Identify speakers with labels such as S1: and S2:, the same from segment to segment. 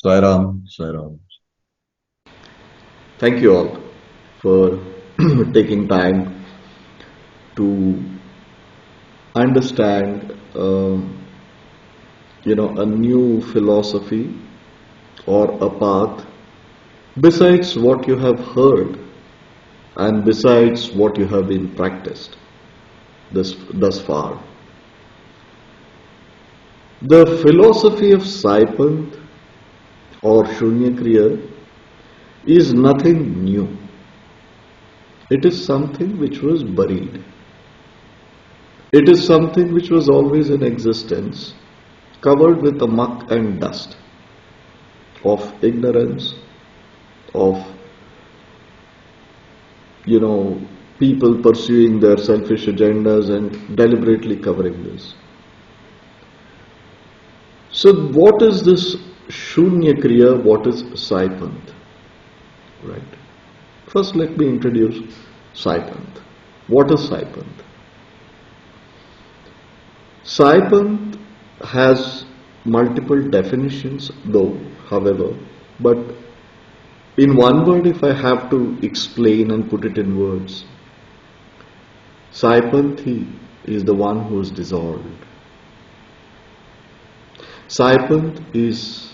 S1: Sairam, Sairam.
S2: Thank you all for taking time to understand, a new philosophy or a path besides what you have heard and besides what you have been practiced thus far. The philosophy of Saipanth or Shunya Kriya is nothing new. It is something which was buried. It is something which was always in existence, covered with the muck and dust of ignorance, of people pursuing their selfish agendas and deliberately covering this. So what is this Shunya Kriya? What is Saipanth? Right. First let me introduce Saipanth. What is Saipanth? Saipanth has multiple definitions though, however, but in one word, if I have to explain and put it in words, Saipanthi is the one who is dissolved. Saipanth is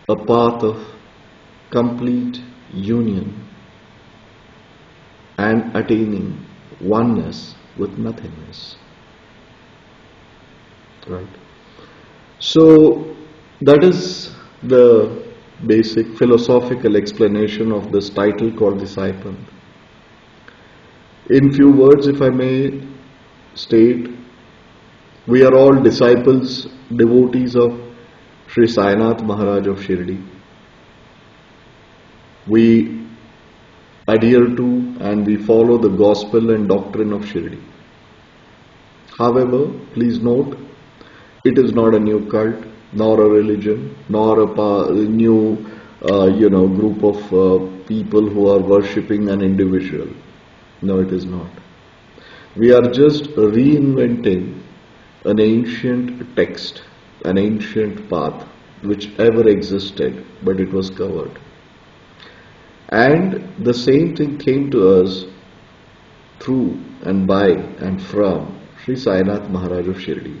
S2: a path of complete union and attaining oneness with nothingness. Right? So that is the basic philosophical explanation of this title called the Saipanth. In few words, if I may state, we are all disciples, devotees of Sri Sainath Maharaj of Shirdi. We adhere to and we follow the gospel and doctrine of Shirdi. However, please note, it is not a new cult, nor a religion, nor a new, group of people who are worshipping an individual. No, it is not. We are just reinventing an ancient text, an ancient path, which ever existed, but it was covered. And the same thing came to us through and by and from Sri Sainath Maharaj of Shirdi.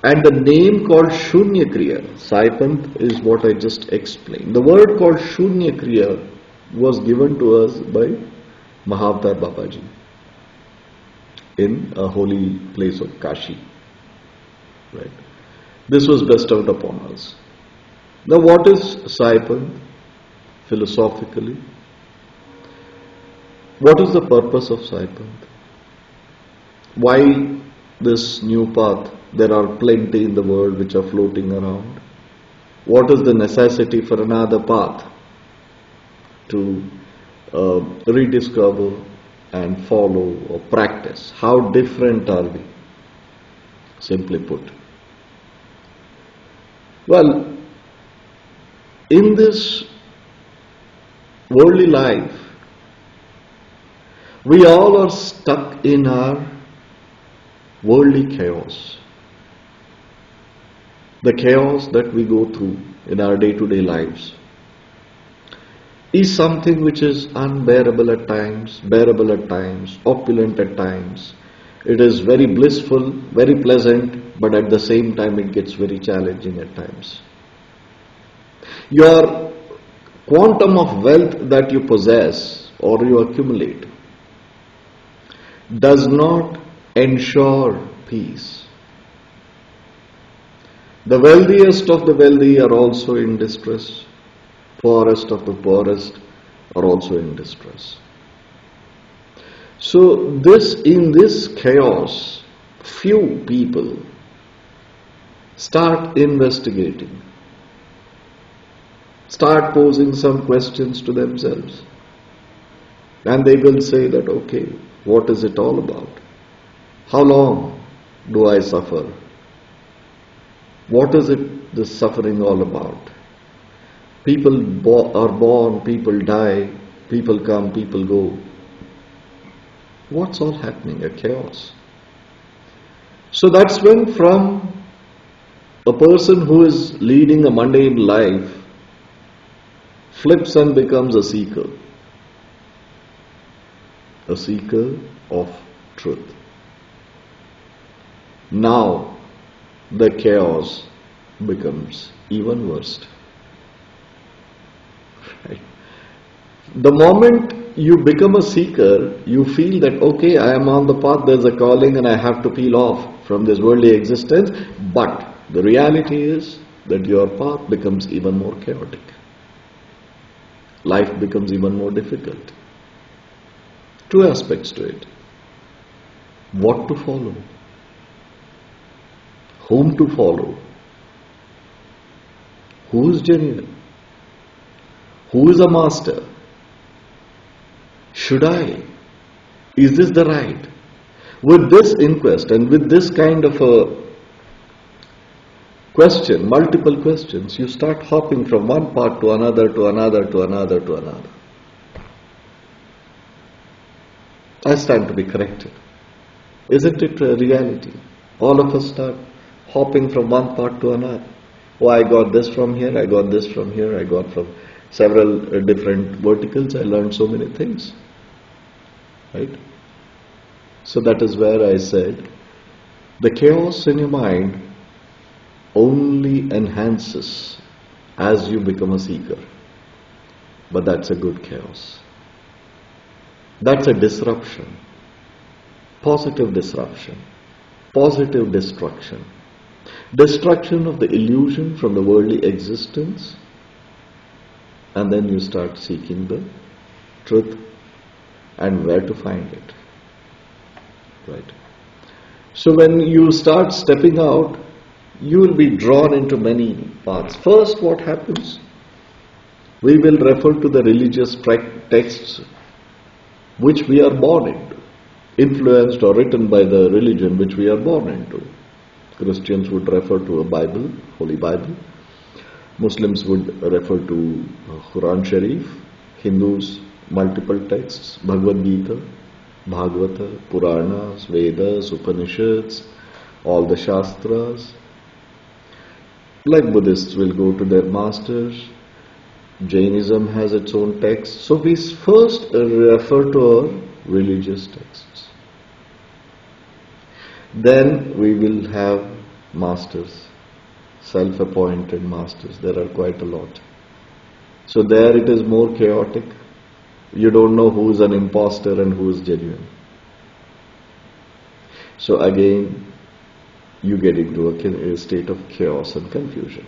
S2: And the name called Shunya Kriya, Saipanth, is what I just explained. The word called Shunya Kriya was given to us by Mahavatar Babaji in a holy place of Kashi. Right? This was bestowed upon us. Now what is Saipanth philosophically? What is the purpose of Saipanth? Why this new path? There are plenty in the world which are floating around. What is the necessity for another path to rediscover and follow or practice? How different are we? Simply put. Well, in this worldly life, we all are stuck in our worldly chaos. The chaos that we go through in our day-to-day lives is something which is unbearable at times, bearable at times, opulent at times. It is very blissful, very pleasant, but at the same time it gets very challenging at times. Your quantum of wealth that you possess or you accumulate does not ensure peace. The wealthiest of the wealthy are also in distress. Poorest of the poorest are also in distress. So in this chaos, few people start investigating, start posing some questions to themselves. And they will say that, okay, what is it all about? How long do I suffer? What is it, this suffering all about? People are born, people die, people come, people go. What's all happening? A chaos. So that's when from A person who is leading a mundane life flips and becomes a seeker of truth. Now the chaos becomes even worse. Right? The moment you become a seeker, you feel that, okay, I am on the path, there's a calling and I have to peel off from this worldly existence. But the reality is that your path becomes even more chaotic. Life becomes even more difficult. Two aspects to it. What to follow? Whom to follow? Who is genuine? Who is a master? Should I? Is this the right? With this inquest and with this kind of a question, multiple questions, you start hopping from one part to another, to another, to another, to another. I stand to be corrected. Isn't it a reality? All of us start hopping from one part to another. Oh, I got this from here, I got this from here, I got from several different verticals, I learned so many things. Right? So that is where I said, the chaos in your mind only enhances as you become a seeker. But that's a good chaos. That's a disruption. Positive disruption. Positive destruction. Destruction of the illusion from the worldly existence, and then you start seeking the truth and where to find it. Right? So when you start stepping out, you will be drawn into many paths. First, what happens? We will refer to the religious texts which we are born into, influenced or written by the religion which we are born into. Christians would refer to a Bible, Holy Bible. Muslims would refer to Quran Sharif. Hindus, multiple texts, Bhagavad Gita, Bhagavata, Puranas, Vedas, Upanishads, all the Shastras. Like Buddhists will go to their masters. Jainism has its own text. So we first refer to our religious texts. Then we will have masters, self-appointed masters. There are quite a lot. So there it is more chaotic. You don't know who is an imposter and who is genuine. So again, you get into a state of chaos and confusion.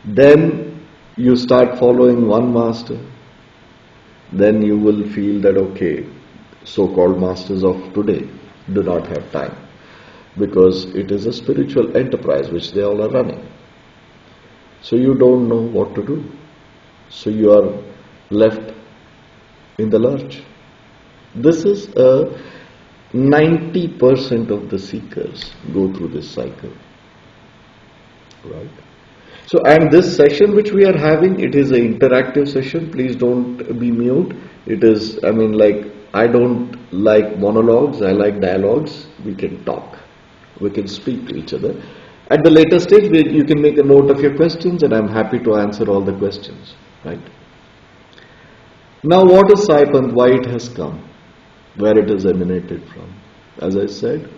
S2: Then you start following one master. Then you will feel that, okay, so-called masters of today do not have time, because it is a spiritual enterprise which they all are running. So you don't know what to do. So you are left in the lurch. This is 90% of the seekers go through this cycle. Right? So, and this session which we are having, it is an interactive session. Please don't be mute. It is, I don't like monologues, I like dialogues. We can talk. We can speak to each other. At the later stage, you can make a note of your questions and I'm happy to answer all the questions. Right? Now, what is Saipanth? Why it has come? Where it has emanated from? As I said.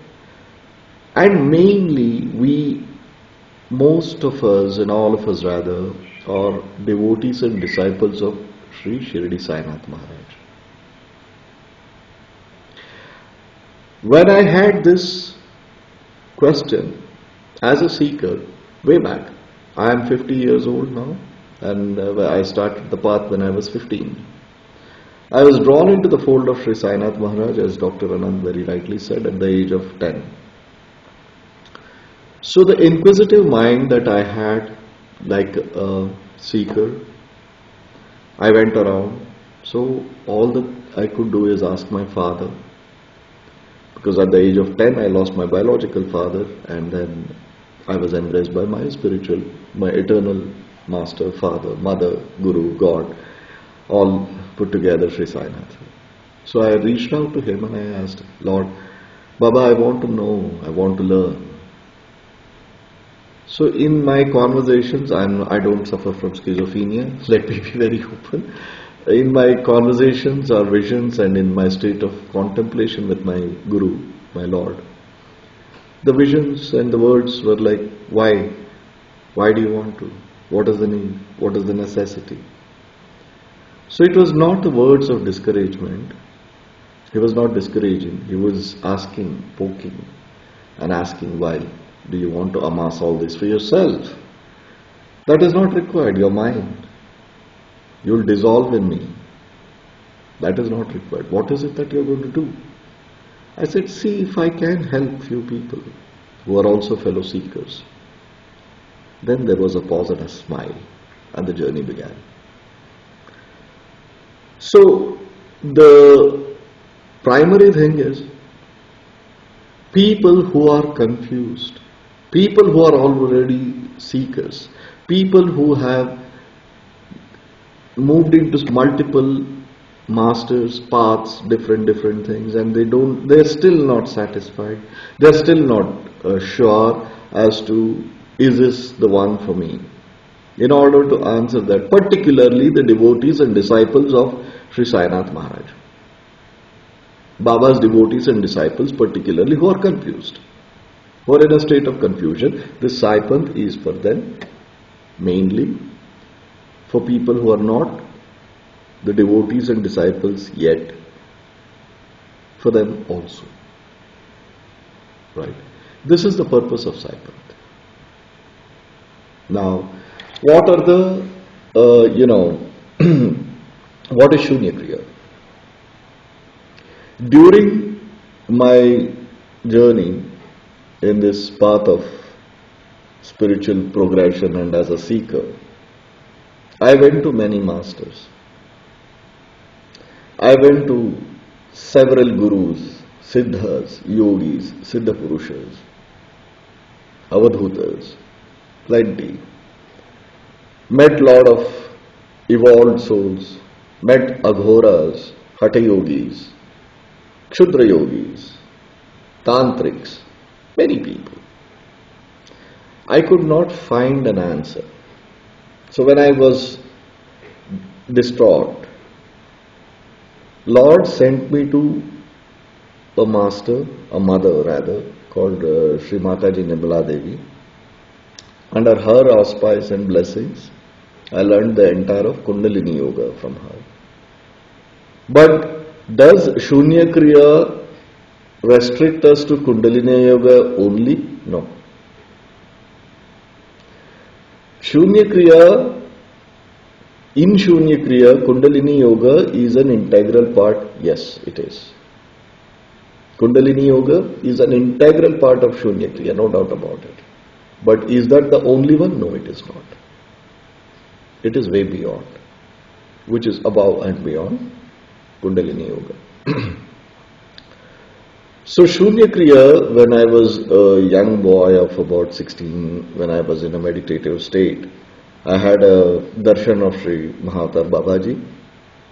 S2: And mainly, most of us, and all of us rather, are devotees and disciples of Sri Shirdi Sainath Maharaj. When I had this question as a seeker way back, I am 50 years old now, and I started the path when I was 15. I was drawn into the fold of Sri Sainath Maharaj, as Dr. Anand very rightly said, at the age of 10. So the inquisitive mind that I had, like a seeker, I went around. So all that I could do is ask my father, because at the age of 10 I lost my biological father, and then I was embraced by my spiritual, my eternal master, father, mother, guru, God, all put together, Sri Sainath. So I reached out to him and I asked, Lord, Baba, I want to know, I want to learn. So in my conversations, I don't suffer from schizophrenia. Let me be very open. In my conversations or visions and in my state of contemplation with my Guru, my Lord, the visions and the words were like, why? Why do you want to? What is the need? What is the necessity? So it was not the words of discouragement. He was not discouraging. He was asking, poking and asking, why do you want to amass all this for yourself? That is not required. Your mind. You will dissolve in me. That is not required. What is it that you are going to do? I said, see if I can help few people who are also fellow seekers. Then there was a pause and a smile, and the journey began. So the primary thing is people who are confused, people who are already seekers, people who have moved into multiple masters, paths, different things, and they're still not satisfied. They're still not sure as to, is this the one for me? In order to answer that, particularly the devotees and disciples of Sri Sainath Maharaj. Baba's devotees and disciples particularly who are confused, who are in a state of confusion. This Saipanth is for them, mainly for people who are not the devotees and disciples yet, for them also. Right? This is the purpose of Saipanth. Now, what are the, what is Shunya Kriya? During my journey in this path of spiritual progression and as a seeker, I went to many masters. I went to several gurus, siddhas, yogis, siddha purushas, avadhutas, plenty. Met lot of evolved souls, met aghoras, hatha yogis, kshudra yogis, tantrics, many people. I could not find an answer. So when I was distraught, Lord sent me to a master, a mother rather, called Sri Mataji Nirmala Devi. Under her auspice and blessings, I learned the entire of Kundalini Yoga from her. But does Shunya Kriya restrict us to Kundalini Yoga only? No. Shunya Kriya, in Shunya Kriya, Kundalini Yoga is an integral part. Yes, it is. Kundalini Yoga is an integral part of Shunya Kriya, no doubt about it. But is that the only one? No, it is not. It is way beyond, which is above and beyond Kundalini Yoga. So Shunya Kriya, when I was a young boy of about 16, when I was in a meditative state, I had a darshan of Sri Mahavatar Babaji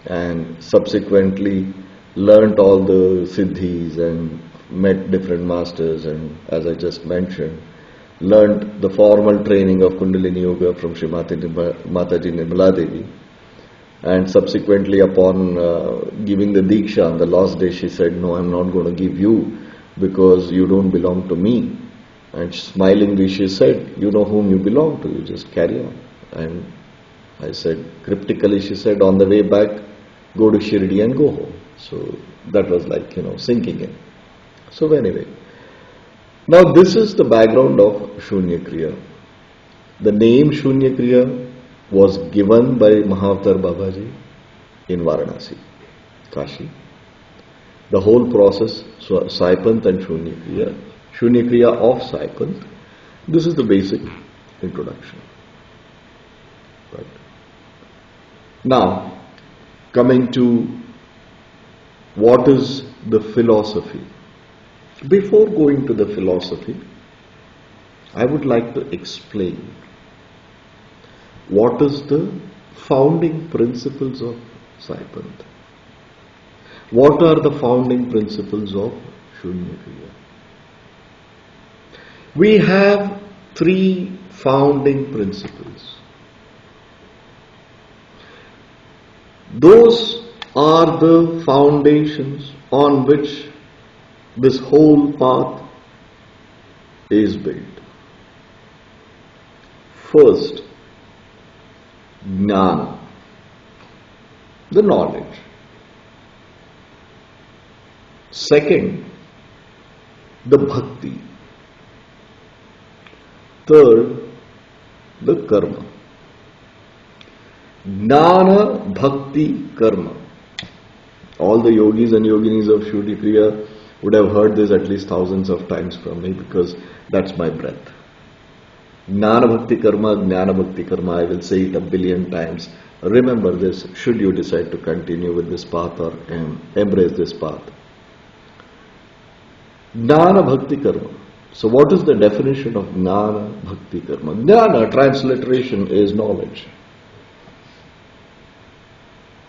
S2: and subsequently learnt all the siddhis and met different masters, and as I just mentioned, learnt the formal training of Kundalini Yoga from Sri Mataji Nirmala Devi. And subsequently upon giving the Diksha on the last day, she said, no, I'm not going to give you because you don't belong to me. And smilingly she said, you know whom you belong to, you just carry on. And I said, cryptically she said, on the way back, go to Shirdi and go home. So that was like, sinking in. So anyway, now this is the background of Shunya Kriya. The name Shunya Kriya was given by Mahavatar Babaji in Varanasi, Kashi. The whole process, so Saipanth and Shunya Kriya of Saipanth, this is the basic introduction. Right. Now, coming to what is the philosophy. Before going to the philosophy, I would like to explain what is the founding principles of Saipanth. What are the founding principles of Shunya Kriya? We have three founding principles. Those are the foundations on which this whole path is built. First, jnana, the knowledge. Second, the bhakti. Third, the karma. Jnana, bhakti, karma. All the yogis and yoginis of Shunya Kriya would have heard this at least thousands of times from me, because that's my breath. Jnana bhakti karma, jnana bhakti karma. I will say it a billion times. Remember this should you decide to continue with this path or embrace this path. Jnana bhakti karma. So what is the definition of jnana bhakti karma? Jnana, transliteration, is knowledge.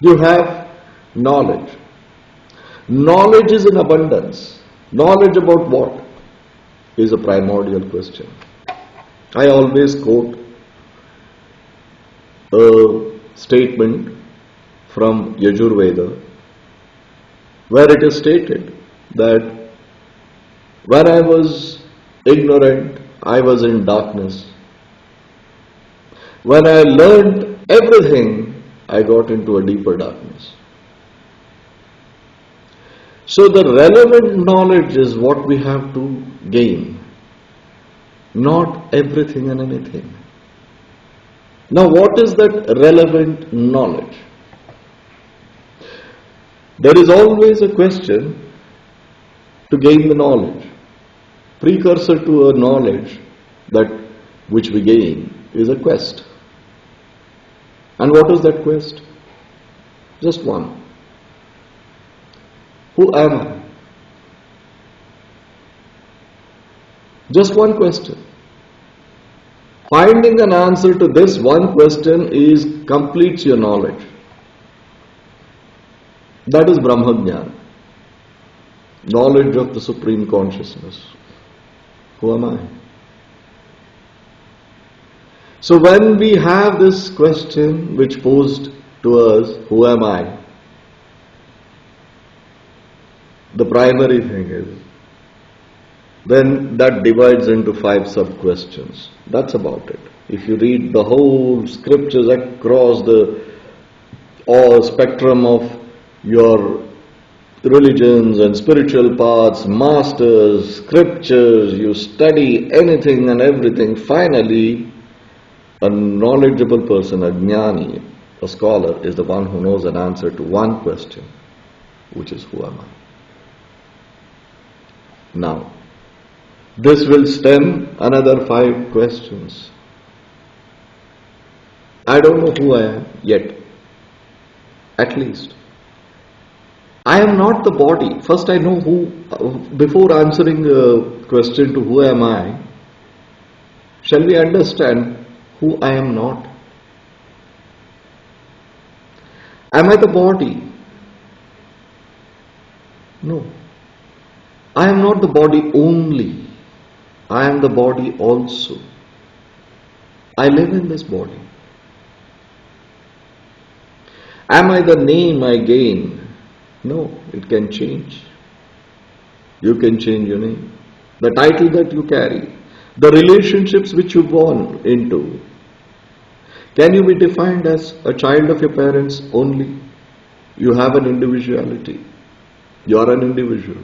S2: You have knowledge. Knowledge is in abundance. Knowledge about what is a primordial question. I always quote a statement from Yajurveda where it is stated that when I was ignorant, I was in darkness. When I learned everything, I got into a deeper darkness. So the relevant knowledge is what we have to gain, not everything and anything. Now what is that relevant knowledge? There is always a question to gain the knowledge. Precursor to a knowledge that which we gain is a quest. And what is that quest? Just one. Who am I? Just one question. Finding an answer to this one question completes your knowledge. That is Brahma Jnana, knowledge of the Supreme Consciousness. Who am I? So when we have this question which posed to us, who am I? The primary thing is, then that divides into 5 sub-questions. That's about it. If you read the whole scriptures across the spectrum of your religions and spiritual paths, masters, scriptures, you study anything and everything, finally a knowledgeable person, a jnani, a scholar, is the one who knows an answer to one question, which is who am I? Now, this will stem another 5 questions. I don't know who I am yet, at least. I am not the body. First I know who, before answering the question to who am I, shall we understand who I am not? Am I the body? No. I am not the body only. I am the body also. I live in this body. Am I the name I gain? No, it can change. You can change your name. The title that you carry, the relationships which you born into. Can you be defined as a child of your parents only? You have an individuality. You are an individual.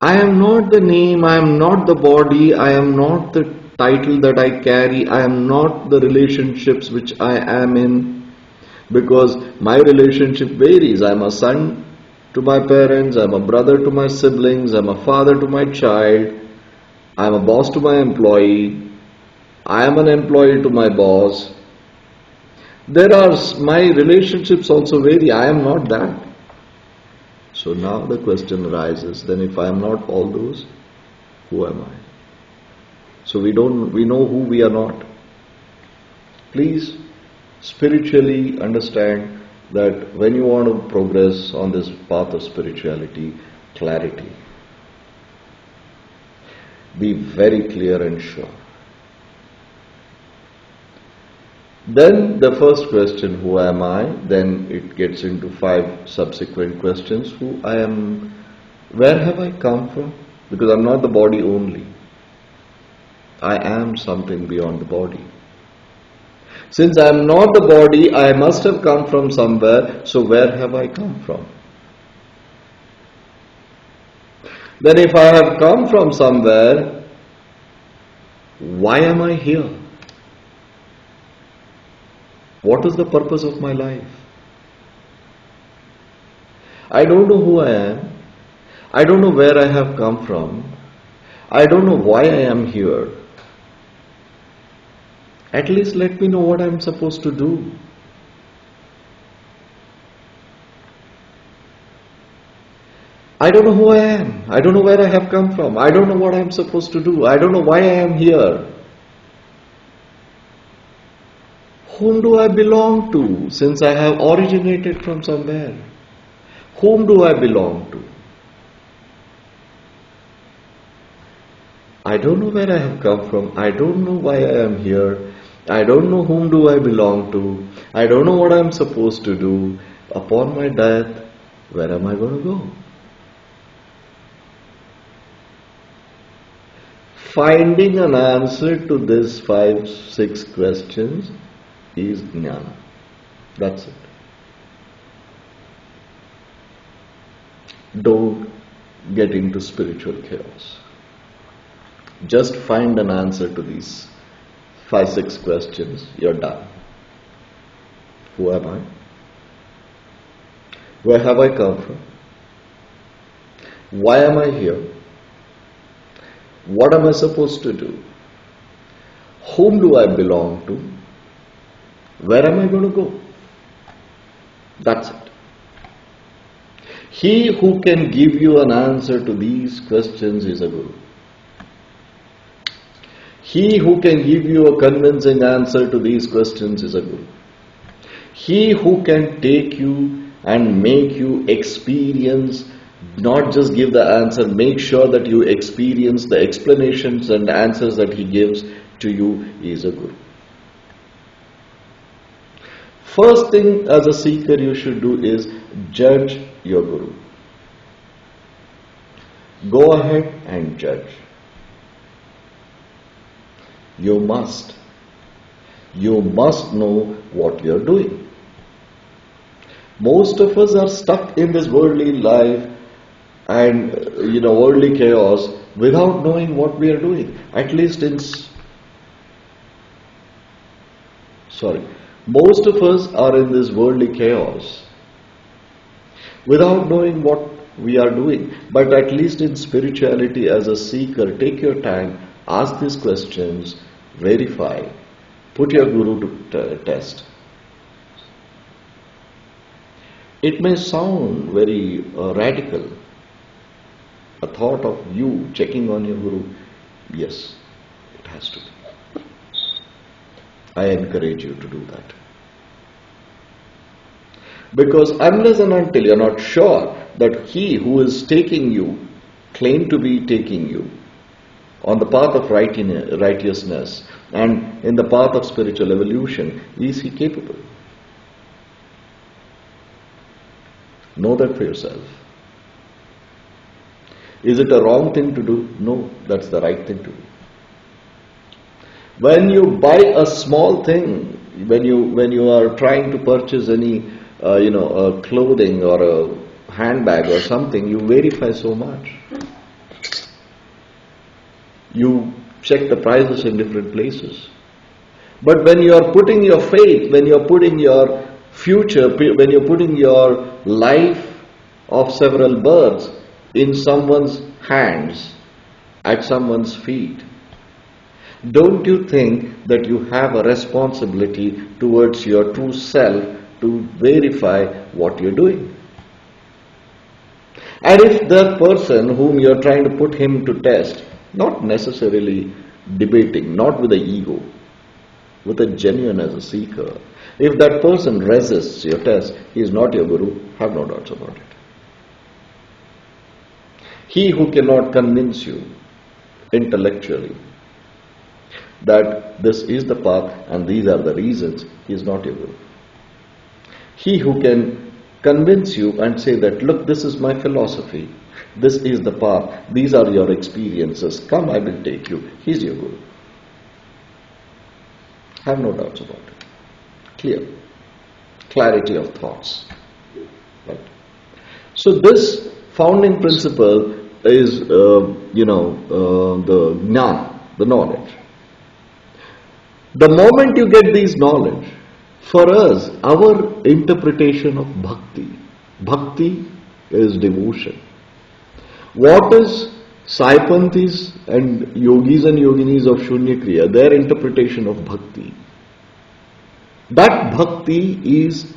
S2: I am not the name, I am not the body, I am not the title that I carry, I am not the relationships which I am in, because my relationship varies. I am a son to my parents, I am a brother to my siblings, I am a father to my child, I am a boss to my employee, I am an employee to my boss. My relationships also vary, I am not that. So now the question arises, then if I am not all those, who am I? So we know who we are not. Please spiritually understand that when you want to progress on this path of spirituality, clarity. Be very clear and sure. Then the first question, who am I? Then it gets into 5 subsequent questions. Who I am, where have I come from? Because I'm not the body only. I am something beyond the body. Since I am not the body, I must have come from somewhere. So where have I come from? Then if I have come from somewhere, why am I here? What is the purpose of my life? I don't know who I am. I don't know where I have come from. I don't know why I am here. At least let me know what I am supposed to do. I don't know who I am. I don't know where I have come from. I don't know what I am supposed to do. I don't know why I am here. Whom do I belong to, since I have originated from somewhere? Whom do I belong to? I don't know where I have come from. I don't know why I am here. I don't know whom do I belong to. I don't know what I am supposed to do. Upon my death, where am I going to go? Finding an answer to these 5, 6 questions is jnana. That's it. Don't get into spiritual chaos. Just find an answer to these 5, 6 questions. You're done. Who am I? Where have I come from? Why am I here? What am I supposed to do? Whom do I belong to? Where am I going to go? That's it. He who can give you an answer to these questions is a guru. He who can give you a convincing answer to these questions is a guru. He who can take you and make you experience, not just give the answer, make sure that you experience the explanations and answers that he gives to you is a guru. First thing as a seeker you should do is judge your guru. Go ahead and judge. You must. You must know what you are doing. Most of us are stuck in this worldly life and worldly chaos without knowing what we are doing. At least most of us are in this worldly chaos without knowing what we are doing. But at least in spirituality, as a seeker, take your time, ask these questions, verify, put your guru to test. It may sound very radical, a thought of you checking on your guru. Yes, it has to be. I encourage you to do that. Because unless and until you're not sure that he who is taking you, claim to be taking you on the path of righteousness and in the path of spiritual evolution, is he capable? Know that for yourself. Is it a wrong thing to do? No, that's the right thing to do. When you buy a small thing, when you are trying to purchase any a clothing or a handbag or something, you verify so much. You check the prices in different places. But when you are putting your faith, when you are putting your future, when you are putting your life of several births in someone's hands, at someone's feet, don't you think that you have a responsibility towards your true self to verify what you're doing? And if that person whom you're trying to put him to test, not necessarily debating, not with the ego, with a genuine as a seeker, if that person resists your test, he is not your guru, have no doubts about it. He who cannot convince you intellectually, that this is the path and these are the reasons, he is not your guru. He who can convince you and say that, look, this is my philosophy, this is the path, these are your experiences, come, I will take you, he is your guru. Have no doubts about it. Clear. Clarity of thoughts. Right. So this founding principle is, the jnana, the knowledge. The moment you get these knowledge, for us, our interpretation of bhakti is devotion. What is Saipanthis and yogis and yoginis of Shunya Kriya, their interpretation of bhakti? That bhakti is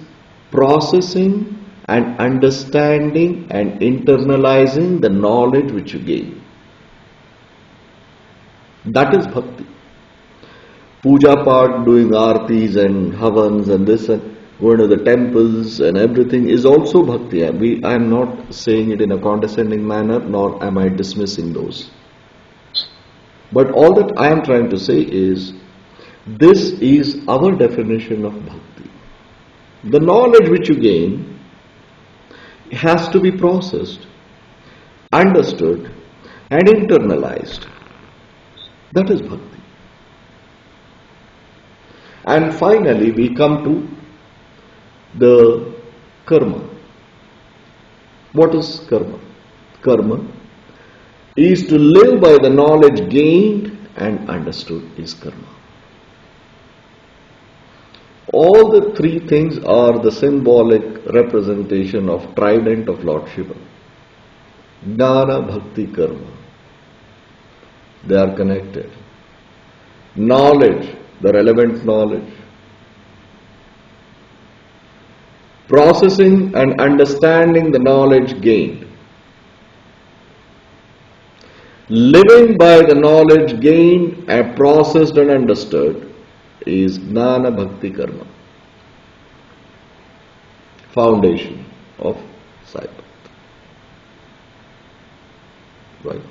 S2: processing and understanding and internalizing the knowledge which you gain. That is bhakti. Puja part, doing artis and havans and this and going to the temples and everything is also bhakti. I am not saying it in a condescending manner, nor am I dismissing those. But all that I am trying to say is, this is our definition of bhakti. The knowledge which you gain has to be processed, understood and internalized. That is bhakti. And finally we come to the karma. What is karma? Karma is to live by the knowledge gained and understood is karma. All the three things are the symbolic representation of trident of Lord Shiva. Jnana, bhakti, karma. They are connected. Knowledge, the relevant knowledge. Processing and understanding the knowledge gained. Living by the knowledge gained and processed and understood is jnana, bhakti, karma. Foundation of Saipanth. Right.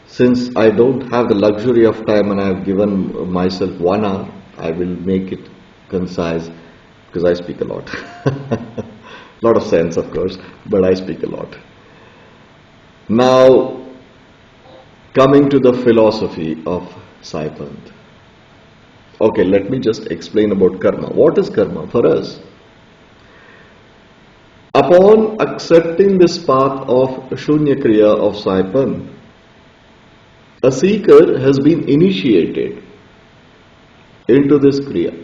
S2: Since I don't have the luxury of time and I have given myself 1 hour, I will make it concise because I speak a lot. Lot of sense, of course, but I speak a lot. Now, coming to the philosophy of Saipanth. Okay, let me just explain about karma. What is karma for us? Upon accepting this path of Shunya Kriya of Saipanth, a seeker has been initiated into this Kriya.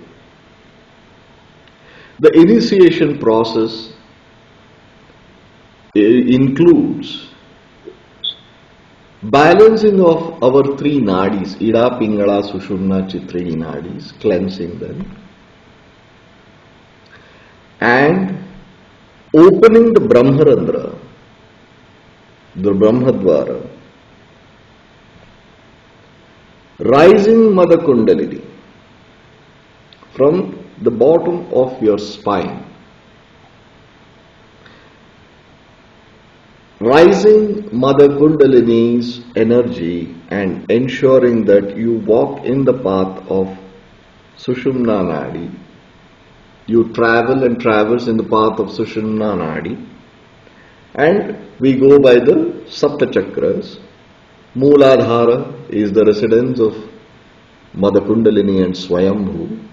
S2: The initiation process includes balancing of our three nadis, Ida, Pingala, Sushumna, Chitridi nadis, cleansing them, and opening the Brahmarandra, the Brahmadvara, rising Mother Kundalini from the bottom of your spine, rising Mother Kundalini's energy and ensuring that you walk in the path of Sushumna Nadi. You travel and traverse in the path of Sushumna Nadi, and we go by the Sapta Chakras. Mooladhara is the residence of Mother Kundalini and Swayambhu.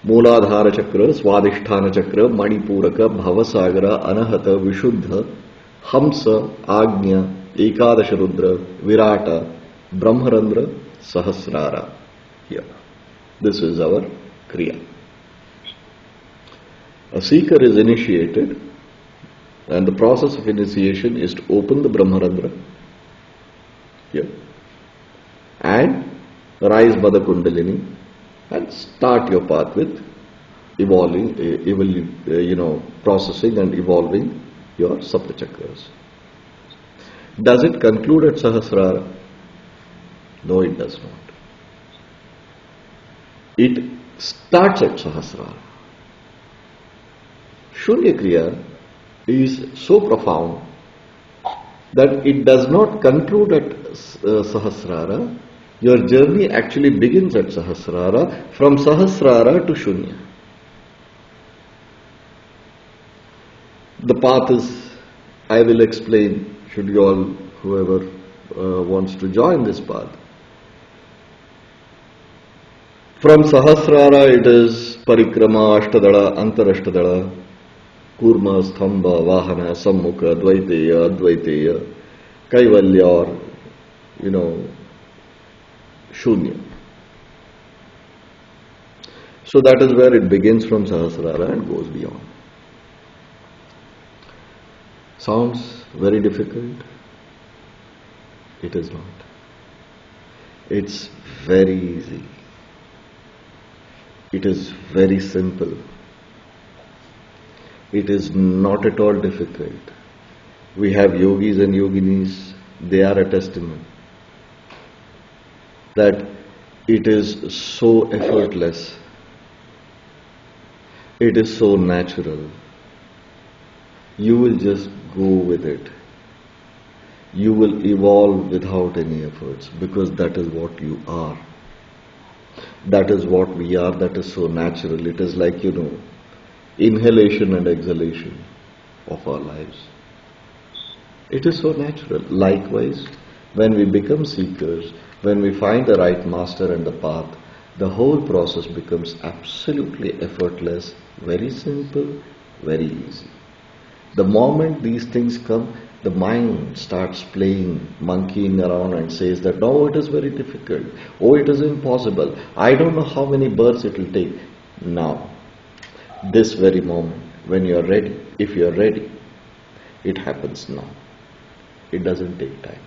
S2: Mooladhara Chakra, Swadhisthana Chakra, Manipuraka, Bhavasagara, Anahata, Vishuddha, Hamsa, Agnya, Ekadasha Rudra, Virata, Brahmarandra, Sahasrara. Here. This is our Kriya. A seeker is initiated, and the process of initiation is to open the Brahmarandra here and rise Mother Kundalini and start your path with processing and evolving your Sapta Chakras. Does it conclude at Sahasrara? No, it does not. It starts at Sahasrara. Shunya Kriya is so profound that it does not conclude at Sahasrara, Your journey actually begins at Sahasrara, from Sahasrara to Shunya. The path is, I will explain, should you all, whoever wants to join this path. From Sahasrara it is Parikrama, Ashtadala, Antarashtadala, Kurma, Stamba, Vahana, Sammukha, Dvaiteya, Advaiteya, Kaivalya, or, Shunya. So that is where it begins from Sahasrara and goes beyond. Sounds very difficult? It is not. It's very easy. It is very simple. It is not at all difficult. We have yogis and yoginis, they are a testament that it is so effortless. It is so natural. You will just go with it. You will evolve without any efforts, because that is what you are. That is what we are. That is so natural. It is like, inhalation and exhalation of our lives. It is so natural. Likewise, when we become seekers, when we find the right master and the path, the whole process becomes absolutely effortless, very simple, very easy. The moment these things come, the mind starts playing, monkeying around and says that, no, it is very difficult. Oh, it is impossible. I don't know how many births it will take. Now, this very moment, when you are ready, if you are ready, it happens now. It doesn't take time.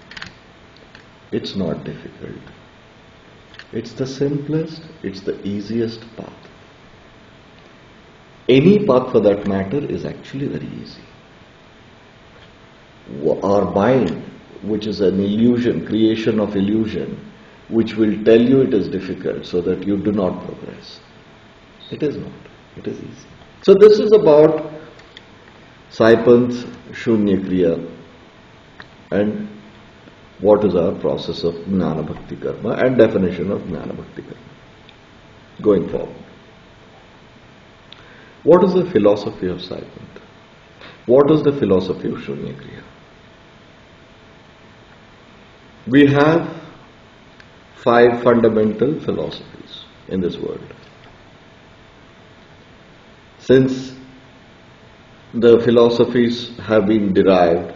S2: It's not difficult. It's the simplest, it's the easiest path. Any path for that matter is actually very easy. Our mind, which is an illusion, creation of illusion, which will tell you it is difficult so that you do not progress. It is not. It is easy. So this is about Saipanth, Shunya Kriya, and what is our process of Jnana Bhakti Karma and definition of Jnana Bhakti Karma. Going forward. What is the philosophy of Saipanth? What is the philosophy of Shunya Kriya? We have 5 fundamental philosophies in this world. Since the philosophies have been derived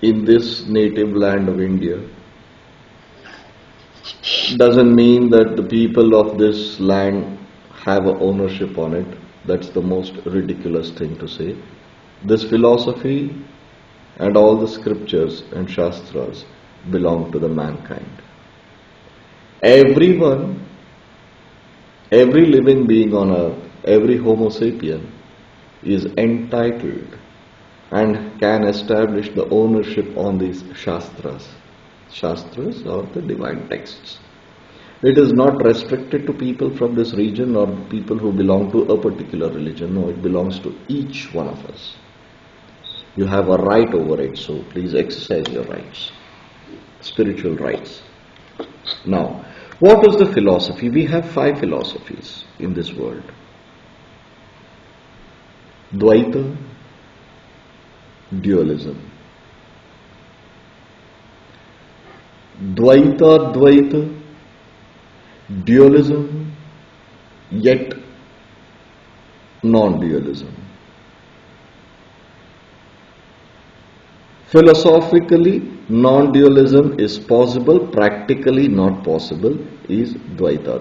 S2: in this native land of India, doesn't mean that the people of this land have a ownership on it. That's the most ridiculous thing to say. This philosophy and all the scriptures and shastras belong to the mankind. Everyone, every living being on earth, every Homo sapien is entitled and can establish the ownership on these shastras. Shastras are the divine texts. It is not restricted to people from this region or people who belong to a particular religion. No, it belongs to each one of us. You have a right over it, so please exercise your rights, spiritual rights. Now, what is the philosophy? We have 5 philosophies in this world. Dvaita, dualism. Dvaita, dualism, yet non-dualism. Philosophically, non-dualism is possible, practically not possible is Dvaita.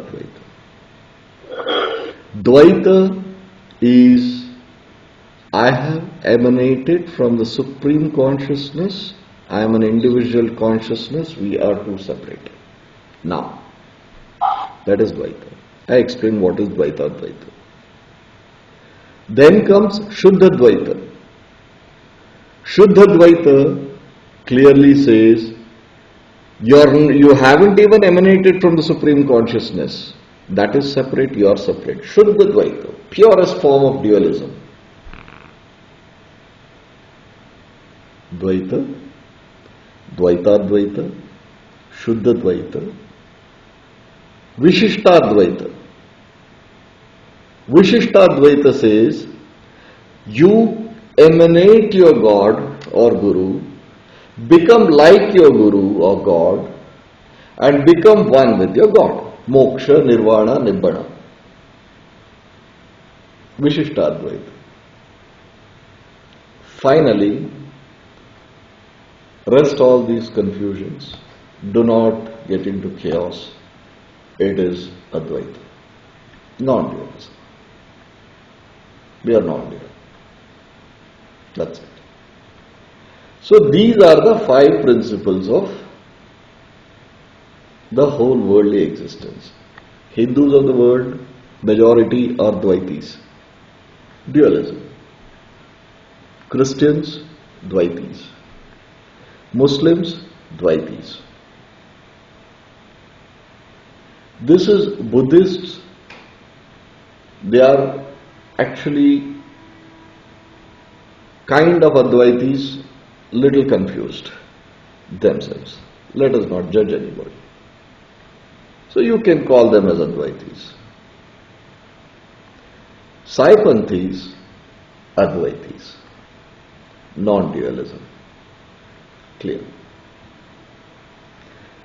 S2: Dvaita is, I have emanated from the Supreme Consciousness, I am an individual consciousness, we are 2 separate. Now, that is Dvaita. I explain what is Dvaita. Then comes Shuddha Dvaita. Shuddha Dvaita clearly says, you haven't even emanated from the Supreme Consciousness. That is separate, you are separate. Shuddha Dvaita, purest form of dualism. Dvaita, Shuddhadvaita, Vishishtadvaita. Vishishtadvaita says, you emanate your God or Guru, become like your Guru or God, and become one with your God. Moksha, Nirvana, Nibbana. Vishishtadvaita. Finally, rest all these confusions. Do not get into chaos. It is Advaita. Non-dualism. We are non-dual. That's it. So these are the 5 principles of the whole worldly existence. Hindus of the world, majority are Dvaitis. Dualism. Christians, Dvaitis. Muslims, Dvaitis. This is Buddhists. They are actually kind of Advaitis, little confused themselves. Let us not judge anybody. So you can call them as Advaitis. Saipanthis, Advaitis. Non-dualism. Clear.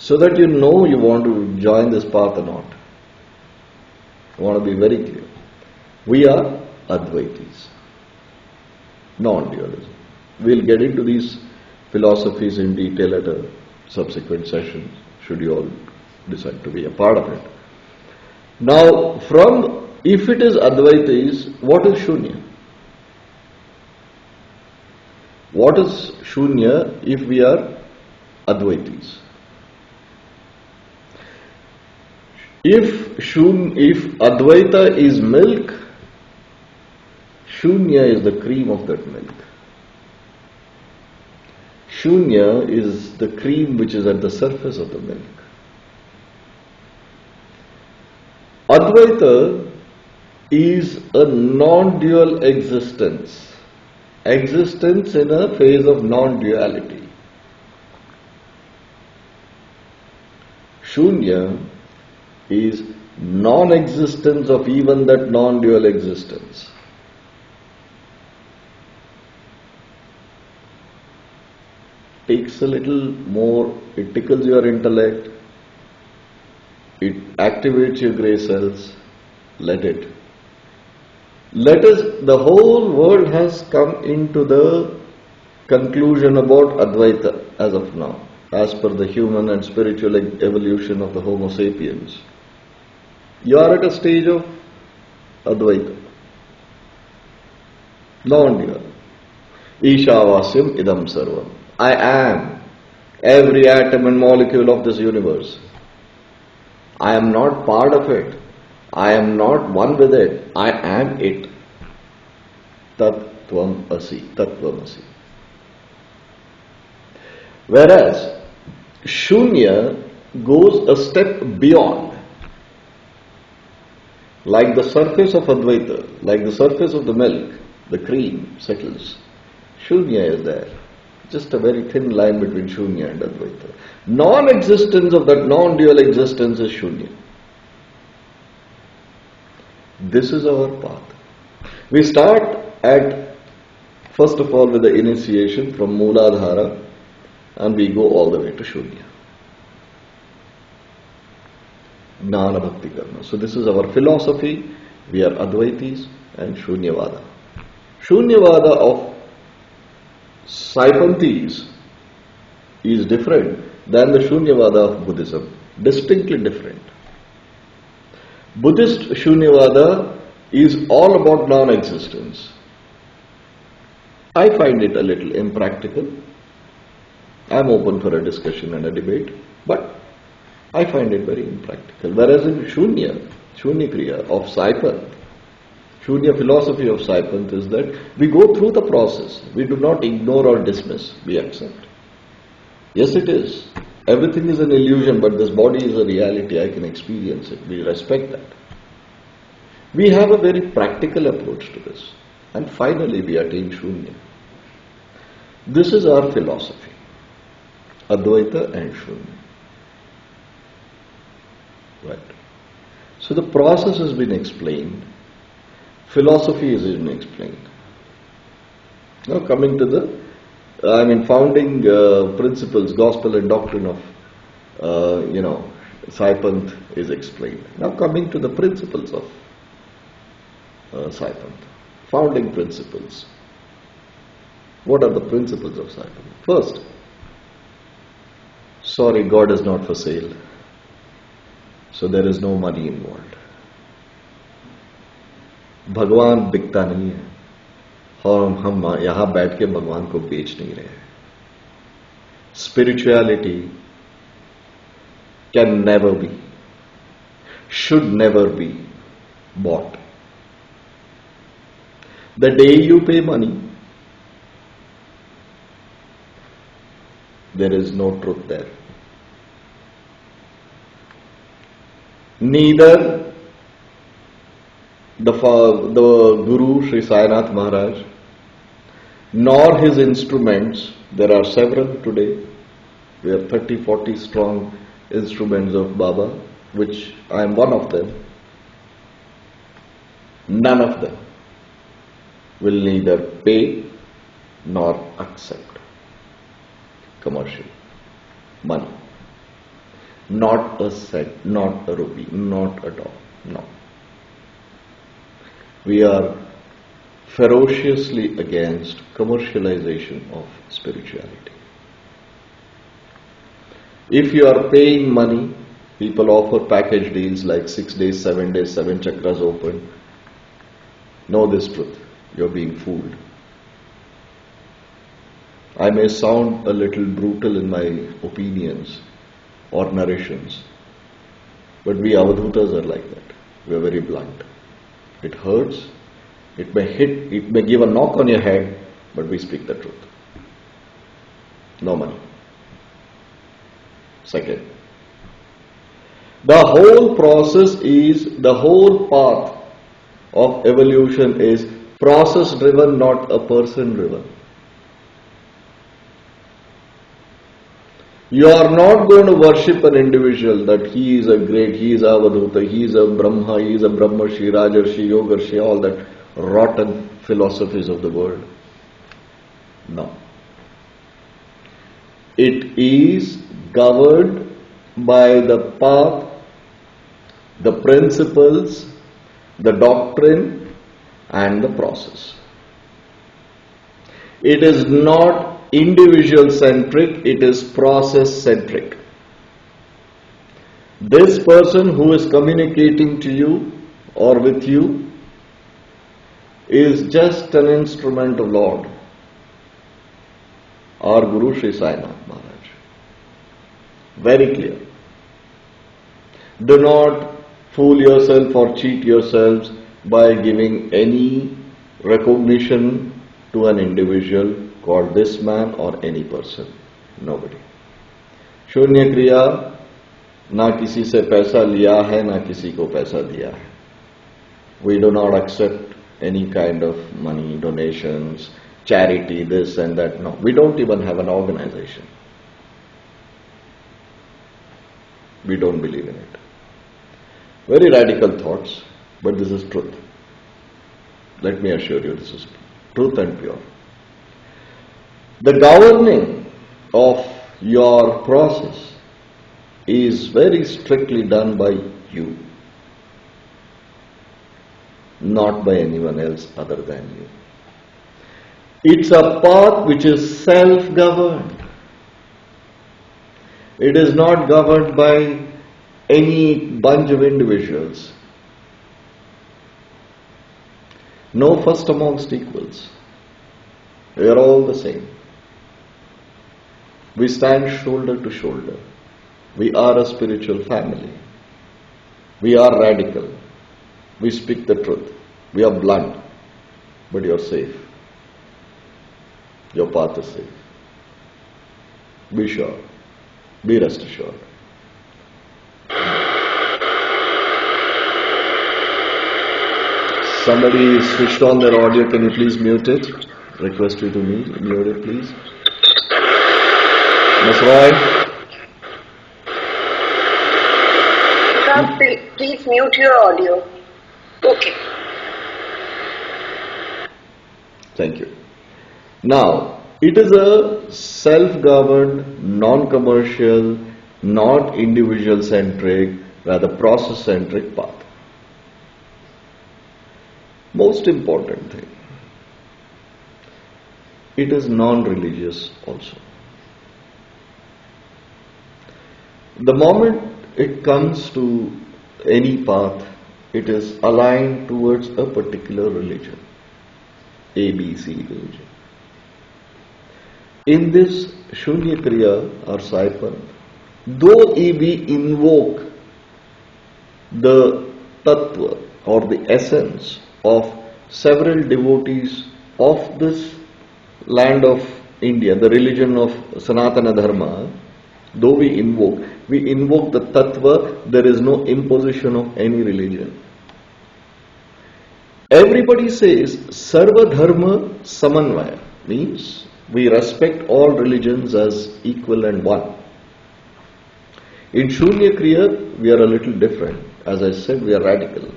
S2: So that you know you want to join this path or not. I want to be very clear. We are Advaitis. Non-dualism. We'll get into these philosophies in detail at a subsequent session, should you all decide to be a part of it. Now, if it is Advaitis, what is Shunya? What is Shunya if we are Advaitis? If Advaita is milk, Shunya is the cream of that milk. Shunya is the cream which is at the surface of the milk. Advaita is a non-dual existence. Existence in a phase of non-duality. Shunya is non-existence of even that non-dual existence. Takes a little more, it tickles your intellect, it activates your grey cells, let it. The whole world has come into the conclusion about Advaita as of now, as per the human and spiritual evolution of the Homo sapiens. You are at a stage of Advaita. Non-dual. Ishavasyam idam sarvam. I am every atom and molecule of this universe. I am not part of it. I am not one with it. I am it. Tattvam asi. Tattvam asi. Whereas Shunya goes a step beyond. Like the surface of Advaita, like the surface of the milk, the cream settles. Shunya is there. Just a very thin line between Shunya and Advaita. Non-existence of that non-dual existence is Shunya. This is our path. We start at, first of all, with the initiation from Mooladhara, and we go all the way to Shunya. Jnana Bhakti Karma. So this is our philosophy. We are Advaitis and Shunyavada. Shunyavada of Saipanthis is different than the Shunyavada of Buddhism. Distinctly different. Buddhist Shunyavada is all about non-existence. I find it a little impractical. I am open for a discussion and a debate, but I find it very impractical. Whereas in Shunya Kriya of Saipanth, Shunya philosophy of Saipanth is that we go through the process. We do not ignore or dismiss. We accept. Yes, it is. Everything is an illusion, but this body is a reality. I can experience it. We respect that. We have a very practical approach to this. And finally we attain Shunya. This is our philosophy. Advaita and Shunya. Right. So the process has been explained. Philosophy has been explained. Now coming to the, founding principles, gospel and doctrine of, Saipanth is explained. Now coming to the principles of Saipanth, founding principles. What are the principles of Saipanth? First, sorry, God is not for sale. So there is no money involved. भगवान बिकता नहीं है और हम यहां बैठ के भगवान को बेच नहीं रहे. Spirituality can never be, should never be bought. The day you pay money, there is no truth there. Neither the Guru Sri Sainath Maharaj nor his instruments, there are several today, we have 30-40 strong instruments of Baba, which I am one of them. None of them will neither pay nor accept commercial money. Not a cent, not a rupee, not a dollar, no. We are ferociously against commercialization of spirituality. If you are paying money, people offer package deals like 6 days, 7 days, 7 chakras open. Know this truth, you are being fooled. I may sound a little brutal in my opinions or narrations, but we Avadhutas are like that. We are very blunt. It hurts, it may hit, it may give a knock on your head, but we speak the truth. No money. Second, the whole process is, the whole path of evolution is process driven, not a person driven. You are not going to worship an individual that he is a great, he is Avadhuta, he is a Brahma, he is a Brahmarshi, Rajarshi, Yogarshi, all that rotten philosophies of the world. No. It is governed by the path, the principles, the doctrine and the process. It is not individual centric, it is process centric. This person who is communicating to you or with you is just an instrument of Lord, our Guru Sri Sainath Maharaj. Very clear. Do not fool yourself or cheat yourselves by giving any recognition to an individual called this man or any person. Nobody. Shunya Kriya, ना किसी से पैसा लिया है, ना किसी को पैसा दिया है. We do not accept any kind of money, donations, charity, this and that. No, we don't even have an organization. We don't believe in it. Very radical thoughts, but this is truth. Let me assure you, this is truth and pure. The governing of your process is very strictly done by you, not by anyone else other than you. It's a path which is self-governed. It is not governed by any bunch of individuals. No first amongst equals. We are all the same. We stand shoulder to shoulder. We are a spiritual family. We are radical. We speak the truth. We are blunt. But you are safe. Your path is safe. Be sure. Be rest assured. Somebody switched on their audio. Can you please mute it? Request you to mute it, please. Ms. Roy?
S1: please mute your audio. Okay.
S2: Thank you. Now, it is a self-governed, non-commercial, not individual-centric, rather process-centric path. Most important thing, it is non-religious also. The moment it comes to any path, it is aligned towards a particular religion, ABC religion. In this Shunya Kriya or Saipanth, though we invoke the tattva or the essence of several devotees of this land of India, the religion of Sanatana Dharma, though we invoke the tattva, there is no imposition of any religion. Everybody says Sarva Dharma Samanvaya, means we respect all religions as equal and one. In Shunya Kriya, we are a little different. As I said, we are radical.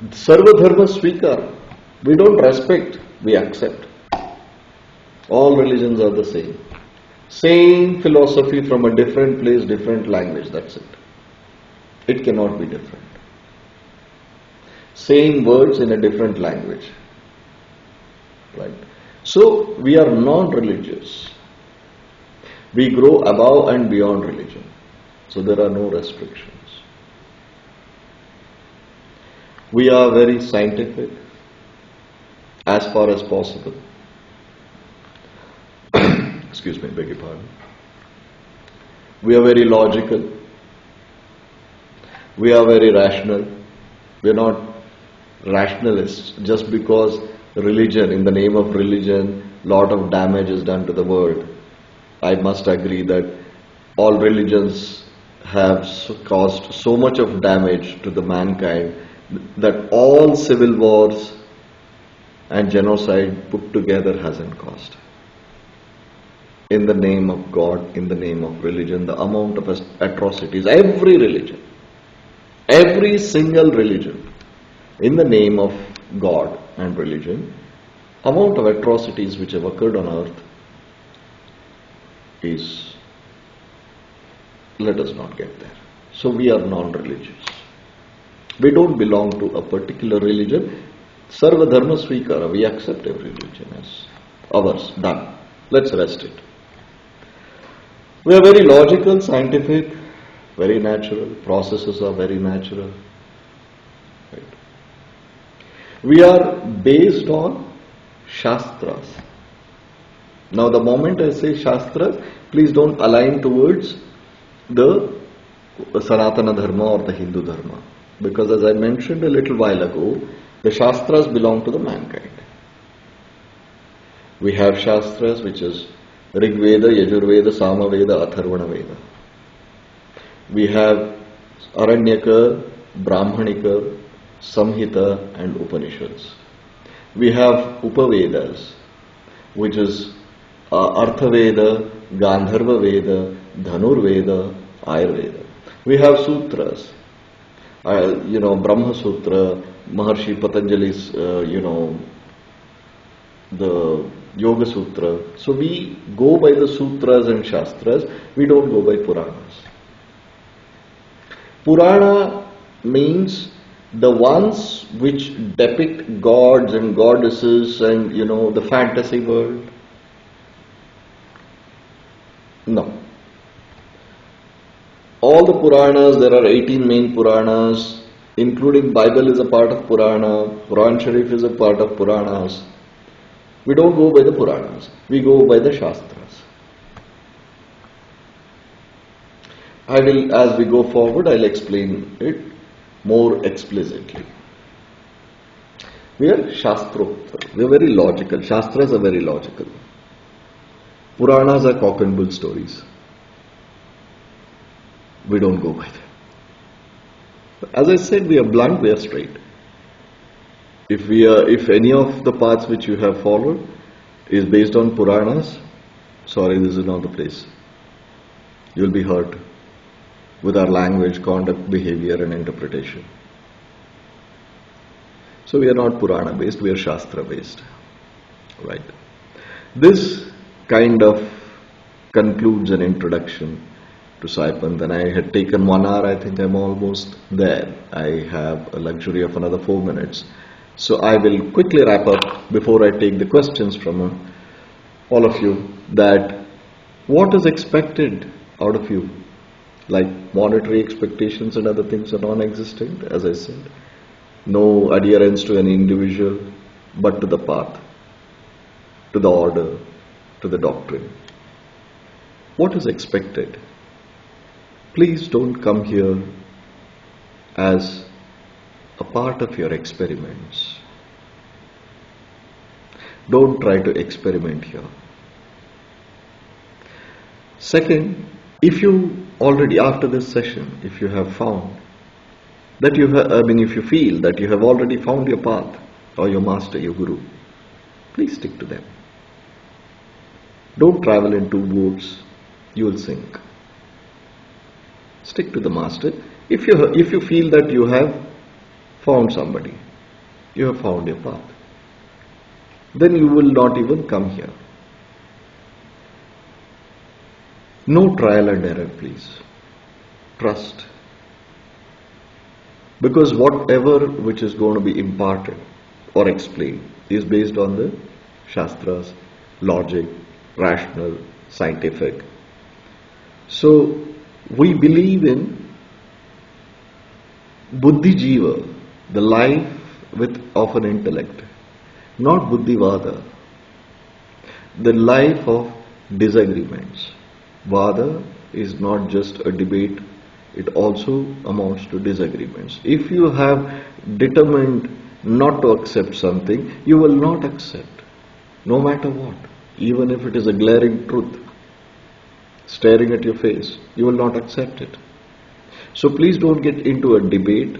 S2: Sarva Dharma Svikara, we don't respect, we accept. All religions are the same. Same philosophy from a different place, different language, that's it. It cannot be different. Same words in a different language. Right? So, we are non-religious. We grow above and beyond religion. So, there are no restrictions. We are very scientific as far as possible. Excuse me, beg your pardon. We are very logical. We are very rational. We are not rationalists just because religion, in the name of religion, lot of damage is done to the world. I must agree that all religions have caused so much of damage to the mankind that all civil wars and genocide put together hasn't caused. In the name of God, in the name of religion, the amount of atrocities, every religion, every single religion, in the name of God and religion, amount of atrocities which have occurred on earth is, let us not get there. So we are non-religious. We don't belong to a particular religion. Sarva Dharma Svikara, we accept every religion as ours, done. Let's rest it. We are very logical, scientific, very natural. Processes are very natural. Right. We are based on Shastras. Now the moment I say Shastras, please don't align towards the Sanatana Dharma or the Hindu Dharma. Because as I mentioned a little while ago, the Shastras belong to the mankind. We have Shastras which is Rig Veda, Yajurveda, Samaveda, Atharvana Veda. We have Aranyaka, Brahmanika, Samhita and Upanishads. We have Upavedas, which is Arthaveda, Gandharva Veda, Dhanur Veda, Ayurveda. We have Sutras, Brahma Sutra, Maharshi Patanjali's, the Yoga Sutra. So we go by the Sutras and Shastras, we don't go by Puranas. Purana means the ones which depict gods and goddesses and, the fantasy world. No. All the Puranas, there are 18 main Puranas, including Bible is a part of Purana, Quran Sharif is a part of Puranas. We don't go by the Puranas, we go by the Shastras. I will, as we go forward, I'll explain it more explicitly. We are Shastrokta, we are very logical, Shastras are very logical. Puranas are cock and bull stories. We don't go by them. As I said, we are blunt, we are straight. If any of the paths which you have followed is based on Puranas, sorry, this is not the place. You will be hurt. with our language, conduct, behavior and interpretation. So we are not Purana based, we are Shastra based. Right. This kind of concludes an introduction to Saipanth, and I had taken 1 hour. I think I'm almost there. I have a luxury of another 4 minutes. So I will quickly wrap up before I take the questions from all of you, that what is expected out of you, like monetary expectations and other things are non-existent, as I said. No adherence to any individual, but to the path, to the order, to the doctrine. What is expected? Please don't come here as a part of your experiments. Don't try to experiment here. Second, if you already after this session, if you have found that if you feel that you have already found your path or your master, your guru, please stick to them. Don't travel in 2 boats, you will sink. Stick to the master. If you feel that you have found somebody, you have found your path, then you will not even come here. No trial and error, please. Trust. Because whatever which is going to be imparted or explained is based on the Shastras, logic, rational, scientific. So we believe in Buddhi Jiva, the life of an intellect, not Buddhivada, the life of disagreements. Vada is not just a debate, it also amounts to disagreements. If you have determined not to accept something, you will not accept, no matter what, even if it is a glaring truth staring at your face, you will not accept it. So please don't get into a debate,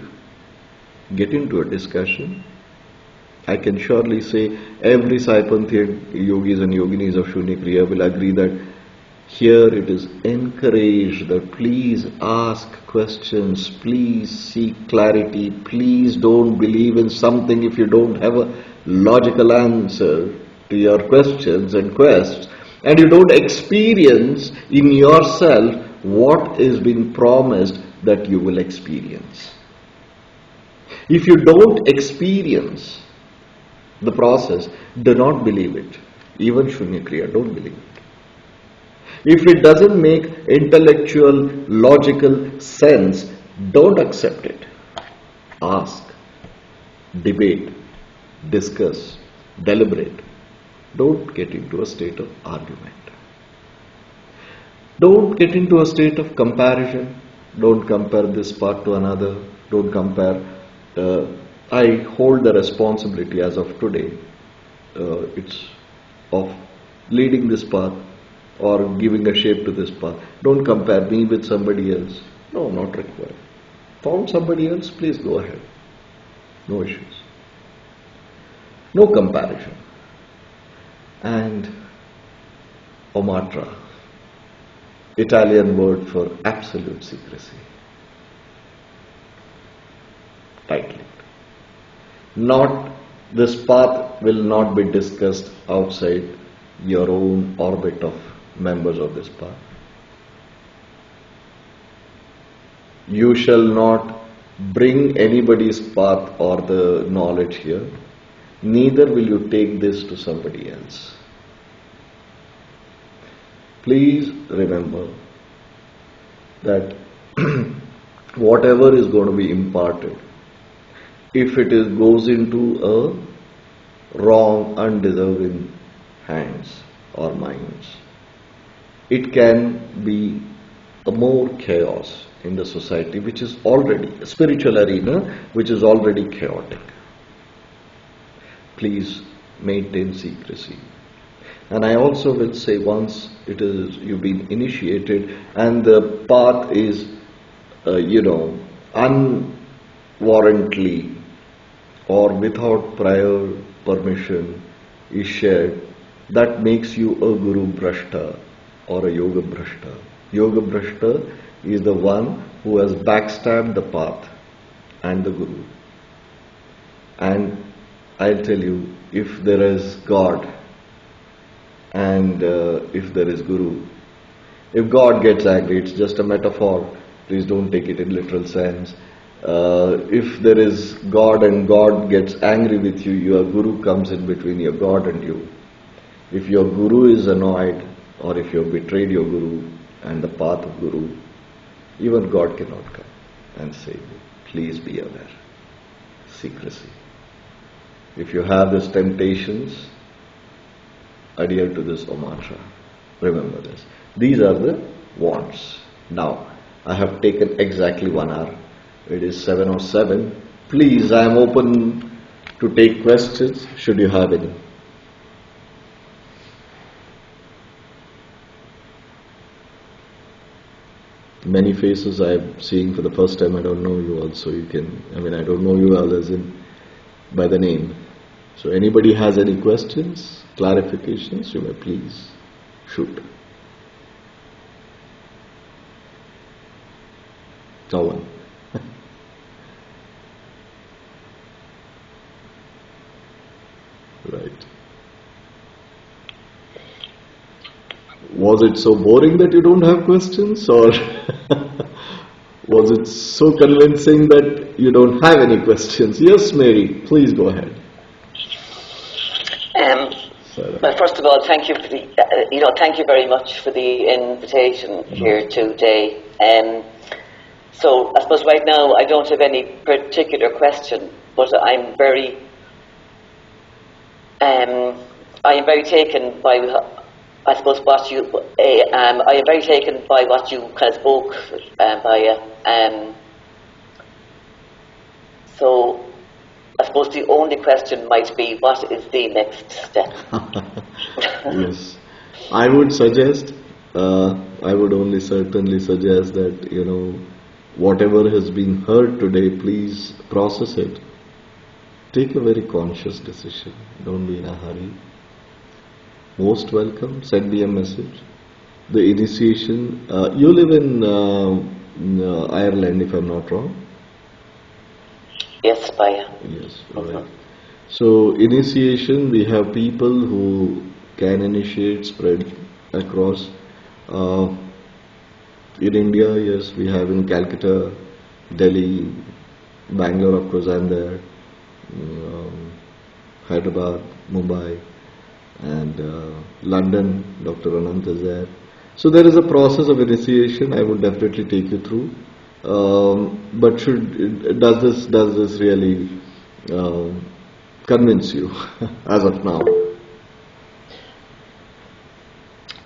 S2: get into a discussion. I can surely say every Saipanthian yogis and yoginis of Shunya Kriya will agree that here it is encouraged that please ask questions, please seek clarity, please don't believe in something if you don't have a logical answer to your questions and quests, and you don't experience in yourself what is being promised that you will experience. If you don't experience the process, do not believe it. Even Shunya Kriya, don't believe it. If it doesn't make intellectual, logical sense, don't accept it. Ask, debate, discuss, deliberate. Don't get into a state of argument. Don't get into a state of comparison. Don't compare this path to another. Don't compare. I hold the responsibility as of today. It's of leading this path or giving a shape to this path. Don't compare me with somebody else. No, not required. Found somebody else, please go ahead. No issues. No comparison. And omatra, Italian word for absolute secrecy. Tightly. Not, this path will not be discussed outside your own orbit of members of this path. You shall not bring anybody's path or the knowledge here. Neither will you take this to somebody else. Please remember that whatever is going to be imparted, if it goes into a wrong, undeserving hands or minds, it can be a more chaos in the society, which is already a spiritual arena, which is already chaotic. Please maintain secrecy. And I also will say, once you've been initiated and the path is, unwarrantedly or without prior permission is shared, that makes you a Guru Brashta or a Yoga Brashta. Yoga Brashta is the one who has backstabbed the path and the Guru. And I'll tell you, if there is God and if there is Guru, if God gets angry, it's just a metaphor. Please don't take it in literal sense. If there is God and God gets angry with you, your Guru comes in between your God and you. If your Guru is annoyed, or if you have betrayed your Guru and the path of Guru, even God cannot come and save you. Please be aware. Secrecy. If you have these temptations, adhere to this Om mantra. Remember this. These are the wants. Now, I have taken exactly 1 hour. It is 7:07. Please, I am open to take questions, should you have any. Many faces I am seeing for the first time. I don't know you also. I don't know you all as in by the name. So anybody has any questions, clarifications, you may please shoot. No one. Right. Was it so boring that you don't have questions, or was it so convincing that you don't have any questions? Yes, Mary, please go ahead.
S3: Well, first of all, thank you for the, thank you very much for the invitation here today. So I suppose right now I don't have any particular question, but I am very taken by, I suppose, what you. I am very taken by what you kind of spoke by. So I suppose the only question might be, what is the next step?
S2: Yes, I would suggest. I would only certainly suggest that whatever has been heard today, please process it. Take a very conscious decision. Don't be in a hurry. Most welcome. Send me a message. The initiation. You live in Ireland, if I'm not wrong.
S3: Yes, Baya.
S2: Yes, right. So initiation, we have people who can initiate, spread across. In India, yes, we have in Calcutta, Delhi, Bangalore, of course, I'm there, Hyderabad, Mumbai, and London, Dr. Anant is there. So there is a process of initiation. I will definitely take you through. But does this really convince you as of now?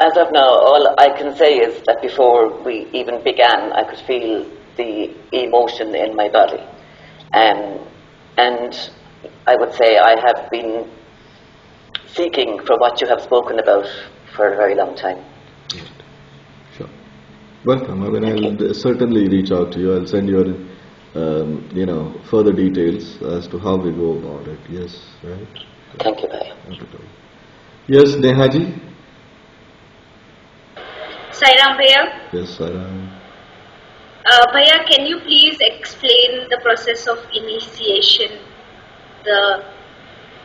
S3: As of now, all I can say is that before we even began, I could feel the emotion in my body. And I would say I have been seeking for what you have spoken about for a very long time.
S2: Sure. Welcome. I'll certainly reach out to you. I'll send you further details as to how we go about it. Yes, right?
S3: Thank you, Bhai.
S2: Yes, Nehaji?
S4: Sairam Bhaiya.
S2: Yes, Sairam.
S4: Bhaiya, can you please explain the process of initiation,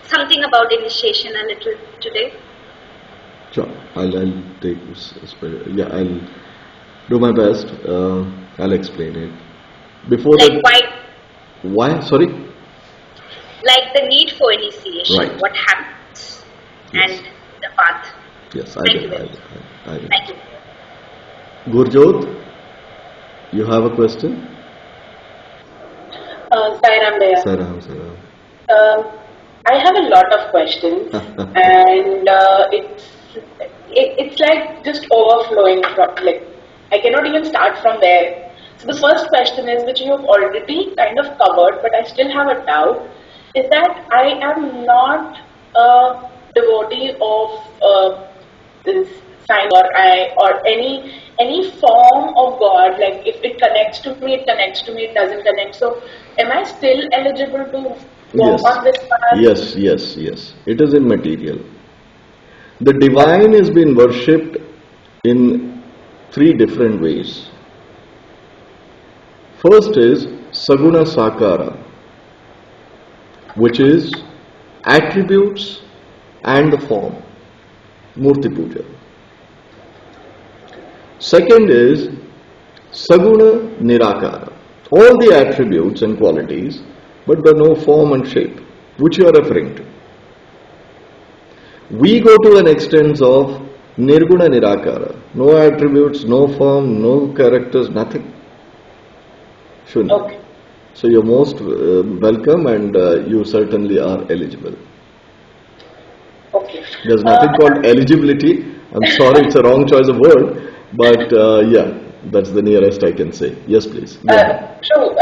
S4: something about initiation a little today?
S2: Sure, I'll take this. I'll do my best. I'll explain it. Before
S4: like
S2: that, why? Sorry?
S4: Like the need for initiation,
S2: right.
S4: What happens,
S2: yes.
S4: And the path.
S2: Yes,
S4: Thank you.
S2: Thank you. Gurjot, you have a question?
S5: Sairam Bhaiya.
S2: Sairam.
S5: I have a lot of questions and it's like just overflowing from, like, I cannot even start from there. So the first question is, which you have already kind of covered, but I still have a doubt, is that I am not a devotee of this sign or any form of God. Like, if it connects to me, it connects to me, it doesn't connect. So am I still eligible to walk on this path?
S2: Yes. It is immaterial. The divine has been worshipped in 3 different ways. First is Saguna Sakara, which is attributes and the form, Murti Puja. Second is Saguna Nirakara, all the attributes and qualities, but the no form and shape, which you are referring to. We go to an extent of Nirguna Nirakara, no attributes, no form, no characters, nothing. Shunya.
S5: Okay.
S2: So you're most welcome, and you certainly are eligible.
S5: Okay.
S2: There's nothing called eligibility. I'm sorry, it's a wrong choice of word, but yeah, that's the nearest I can say. Yes, please. Go ahead.
S5: True.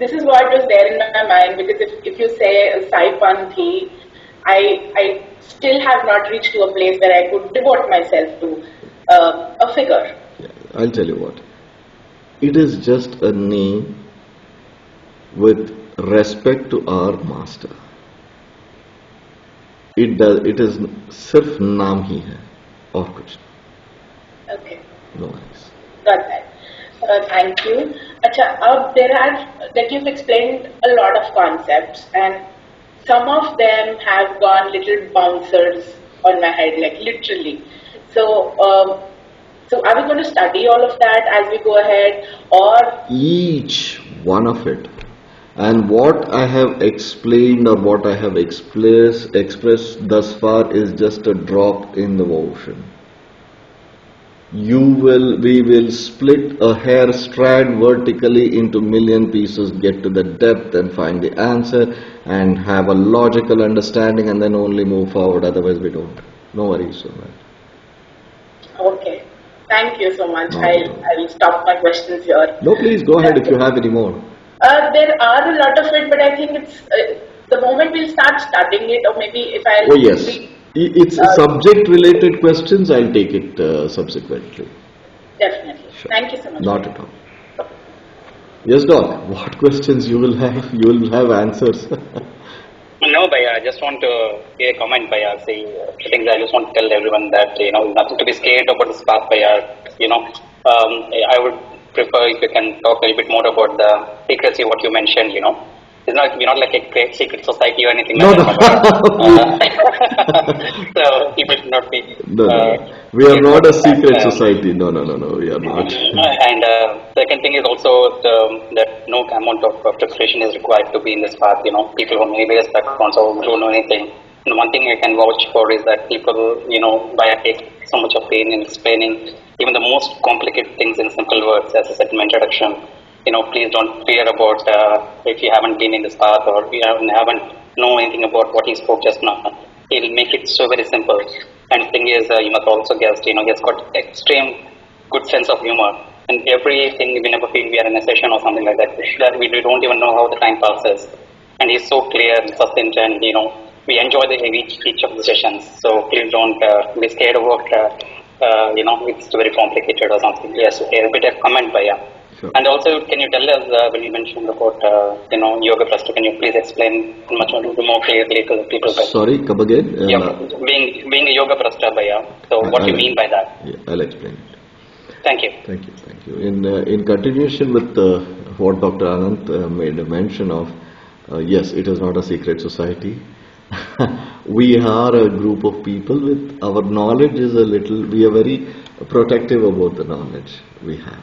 S5: This is what was there in my mind, because if you say Saipanthi, I still have not reached to a place where I could devote myself to a figure.
S2: Yeah, I'll tell you what. It is just a name with respect to our master. It is सिर्फ नाम ही है और कुछ नहीं.
S5: Okay.
S2: No worries.
S5: Got that. Thank you. Acha, that you've explained a lot of concepts, and some of them have gone little bouncers on my head, like literally. So are we going to study all of that as we go ahead, or
S2: Each one of it, and what I have explained or what I have expressed thus far is just a drop in the ocean. We will split a hair strand vertically into million pieces, get to the depth and find the answer and have a logical understanding, and then only move forward, otherwise we don't. No worries on that.
S5: okay? Thank you so much.
S2: No,
S5: I'll stop my questions here.
S2: No, please go ahead if you have any more.
S5: There are a lot of it, but I think it's the moment we'll start studying it, or maybe if I'll
S2: Oh yes, it's subject related questions, I'll take it subsequently.
S5: Definitely.
S2: Sure.
S5: Thank you so much.
S2: Not at all. Yes, Doc, what questions you will have? You will have answers.
S6: No, Bhaiya, I just want to give a comment, Bhaiya. I think I just want to tell everyone that, nothing to be scared about this path, Bhaiya. I would prefer if you can talk a little bit more about the secrecy, what you mentioned, We're not like a great secret society or anything
S2: No,
S6: like
S2: no.
S6: that. So people should not be.
S2: No. We are not a secret society. No, we are not.
S6: And second thing is also that no amount of preparation is required to be in this path. People from various backgrounds or don't know anything. And one thing I can vouch for is that people, Bhaiya take so much of pain in explaining even the most complicated things in simple words, as I said in my introduction. Please don't fear about if you haven't been in this path or you haven't know anything about what he spoke just now. He'll make it so very simple. And the thing is, you must also guess, he has got extreme good sense of humor. And everything, we never feel we are in a session or something like that. That we don't even know how the time passes. And he's so clear, succinct, and we enjoy each of the sessions. So please don't be scared about it's very complicated or something. Yes, a bit of comment, Bhaiya.
S2: Sure.
S6: And also, can you tell us when you mentioned about yoga prasta? Can you please explain much more clearly to the people?
S2: Sorry, come again.
S6: Being a yoga prasta, Bhaiya. So what do you mean by that?
S2: Yeah, I'll explain it.
S6: Thank you.
S2: Thank you. In continuation with what Dr. Anant made a mention of, yes, it is not a secret society. We are a group of people with our knowledge is we are very protective about the knowledge we have.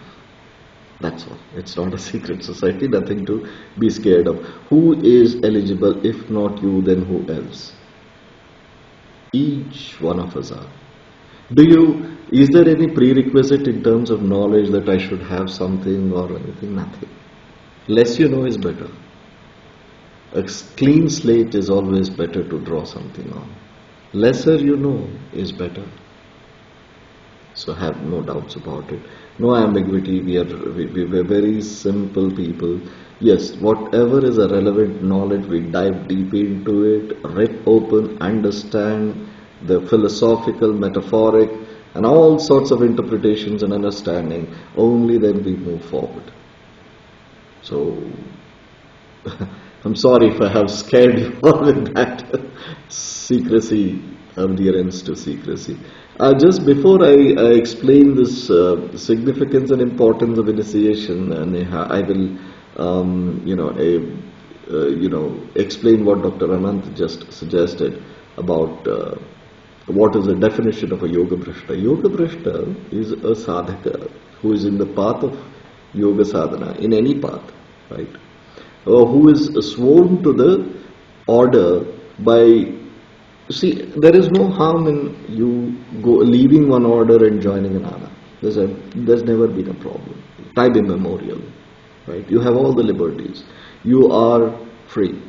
S2: That's all. It's not a secret society, nothing to be scared of. Who is eligible? If not you, then who else? Each one of us are. Is there any prerequisite in terms of knowledge that I should have something or anything? Nothing. Less you know is better. A clean slate is always better to draw something on. Lesser you know is better. So have no doubts about it. No ambiguity. We are very simple people. Yes, whatever is a relevant knowledge, we dive deep into it, rip open, understand the philosophical, metaphoric, and all sorts of interpretations and understanding. Only then we move forward. So, I'm sorry if I have scared you all with that secrecy, adherence to secrecy. Just before I explain this significance and importance of initiation, Neha, I will, explain what Dr. Anant just suggested about what is the definition of a yoga brishta. Yoga brishta is a sadhaka who is in the path of yoga sadhana, in any path, right? Who is sworn to the order by. See, there is no harm in you leaving one order and joining another. There's never been a problem. Time immemorial, right? You have all the liberties. You are free.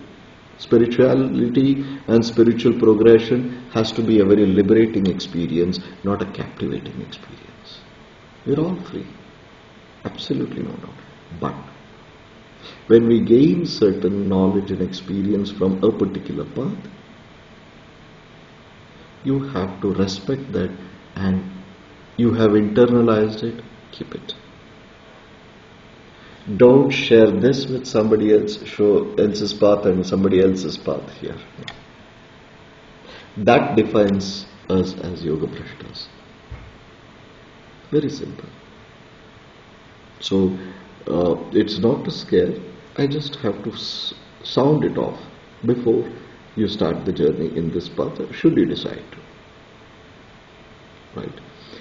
S2: Spirituality and spiritual progression has to be a very liberating experience, not a captivating experience. We're all free. Absolutely no doubt. But when we gain certain knowledge and experience from a particular path, you have to respect that, and you have internalized it, keep it. Don't share this with somebody else's path and somebody else's path here. That defines us as yoga prashtas. Very simple. So it's not to scare. I just have to sound it off before you start the journey in this path, should you decide to. Right?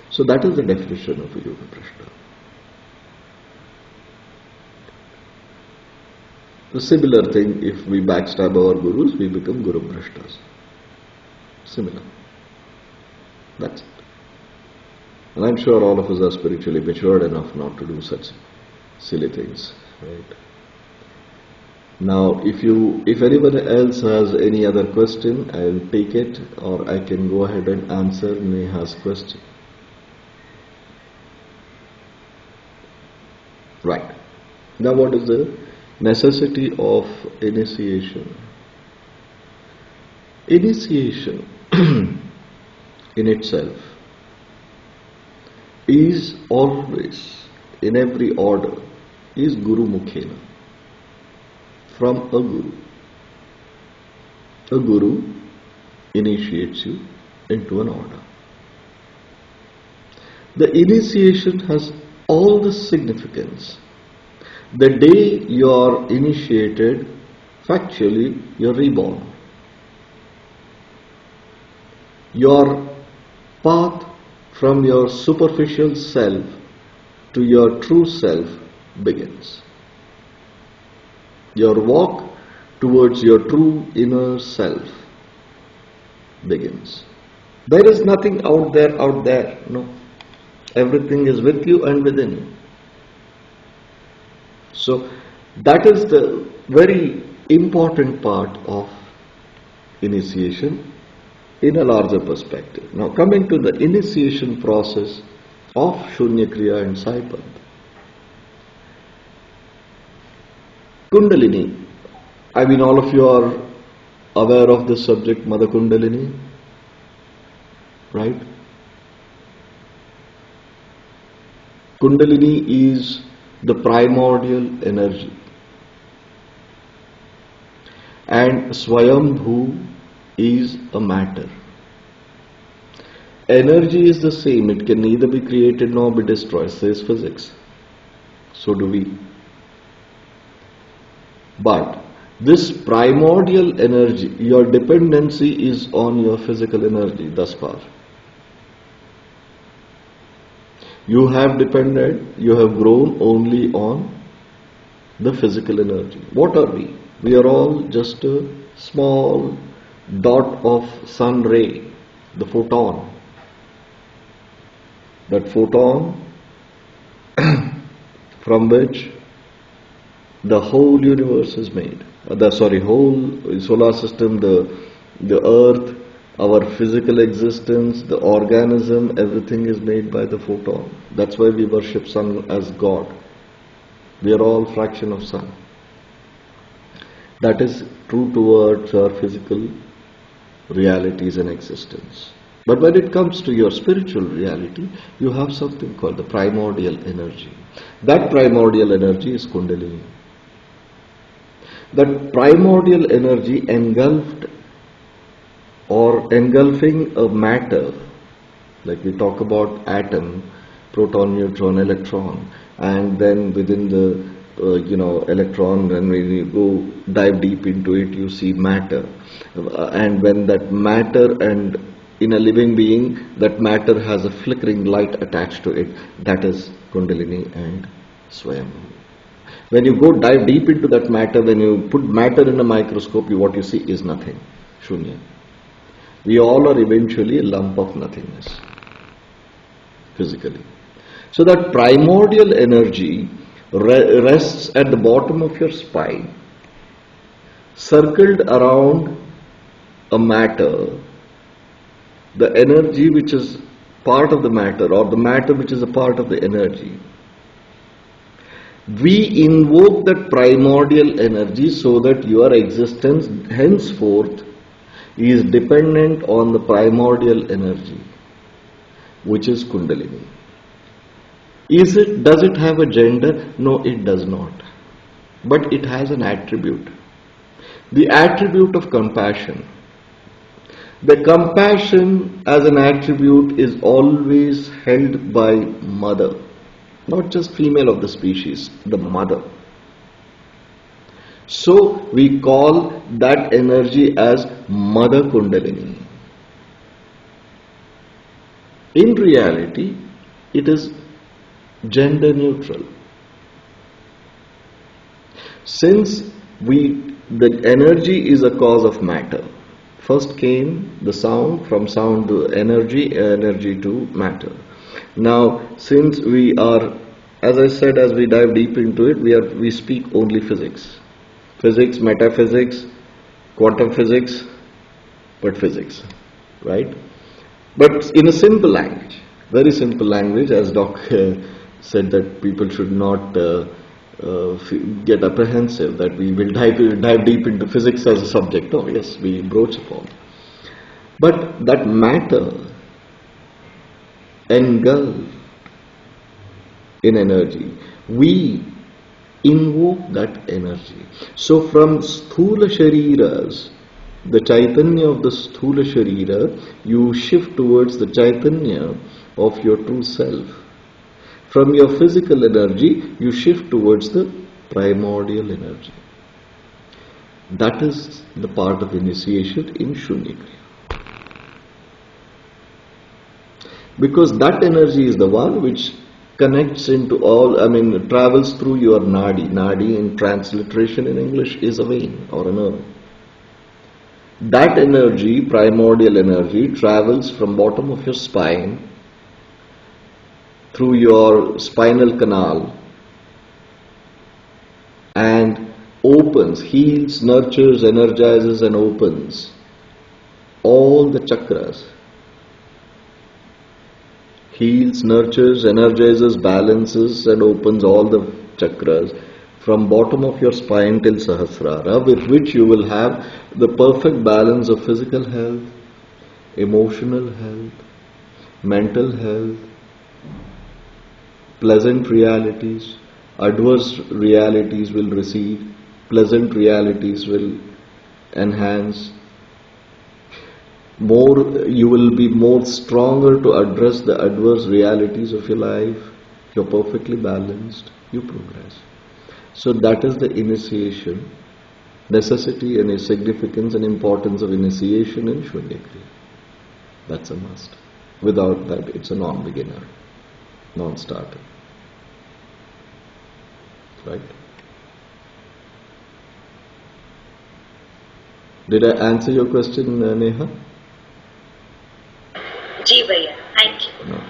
S2: So that is the definition of a yoga prashta. The similar thing, if we backstab our gurus, we become guru prashtas. Similar. That's it. And I'm sure all of us are spiritually matured enough not to do such silly things. Right? Now, if anyone else has any other question, I'll take it, or I can go ahead and answer Neha's question. Right. Now, what is the necessity of initiation? Initiation in itself is always, in every order, is Guru Mukhena. From a guru. A guru initiates you into an order. The initiation has all the significance. The day you are initiated, factually, you are reborn. Your path from your superficial self to your true self begins. Your walk towards your true inner self begins. There is nothing out there, no. Everything is with you and within you. So that is the very important part of initiation in a larger perspective. Now coming to the initiation process of Shunya Kriya and Saipanth. Kundalini. I mean, all of you are aware of this subject, Mother Kundalini, right? Kundalini is the primordial energy, and Swayambhu is a matter. Energy is the same, it can neither be created nor be destroyed, says physics. So do we. But this primordial energy, your dependency is on your physical energy thus far. You have depended, you have grown only on the physical energy. What are we? We are all just a small dot of sun ray, the photon. That photon from which the whole universe is made. Whole solar system, the earth, our physical existence, the organism, everything is made by the photon. That's why we worship sun as God. We are all fraction of sun. That is true towards our physical realities and existence. But when it comes to your spiritual reality, you have something called the primordial energy. That primordial energy is Kundalini. That primordial energy engulfing a matter Like we talk about atom, proton, neutron, electron, and then within the electron, when we go dive deep into it, you see matter. And when that matter, and in a living being, that matter has a flickering light attached to it, that is Kundalini and Swayambhu. When you go dive deep into that matter, when you put matter in a microscope, what you see is nothing, Shunya. We all are eventually a lump of nothingness, physically. So that primordial energy rests at the bottom of your spine, circled around a matter, the energy which is part of the matter, or the matter which is a part of the energy. We invoke that primordial energy so that your existence henceforth is dependent on the primordial energy, which is Kundalini. Does it have a gender? No, it does not. But it has an attribute. The attribute of compassion. The compassion as an attribute is always held by mother. Not just female of the species, the mother. So we call that energy as Mother Kundalini. In reality, it is gender neutral. Since the energy is a cause of matter. First came the sound, from sound to energy, energy to matter. Now, since we are, as I said, as we dive deep into it, we speak only physics. Physics, metaphysics, quantum physics, but physics, right? But in a simple language, very simple language, as Doc said that people should not get apprehensive that we will dive deep into physics as a subject. Oh yes, we broach upon. But that matter engulfed in energy, we invoke that energy. So from sthula shariras, the chaitanya of the sthula sharira, you shift towards the chaitanya of your true self. From your physical energy, you shift towards the primordial energy. That is the part of initiation in Shunya Kriya. Because that energy is the one which connects into travels through your nadi. Nadi in transliteration in English is a vein or a nerve. That energy, primordial energy, travels from bottom of your spine through your spinal canal and opens, heals, nurtures, energizes and opens all the chakras. Heals, nurtures, energizes, balances and opens all the chakras from bottom of your spine till Sahasrara, with which you will have the perfect balance of physical health, emotional health, mental health, pleasant realities, adverse realities will recede, pleasant realities will enhance. You will be more stronger to address the adverse realities of your life. You're perfectly balanced, you progress. So that is the initiation, necessity and significance and importance of initiation in Shunya Kriya. That's a must. Without that, it's a non-beginner, non-starter. Right? Did I answer your question, Neha?
S4: Ji Bhaiya, thank you.
S2: No.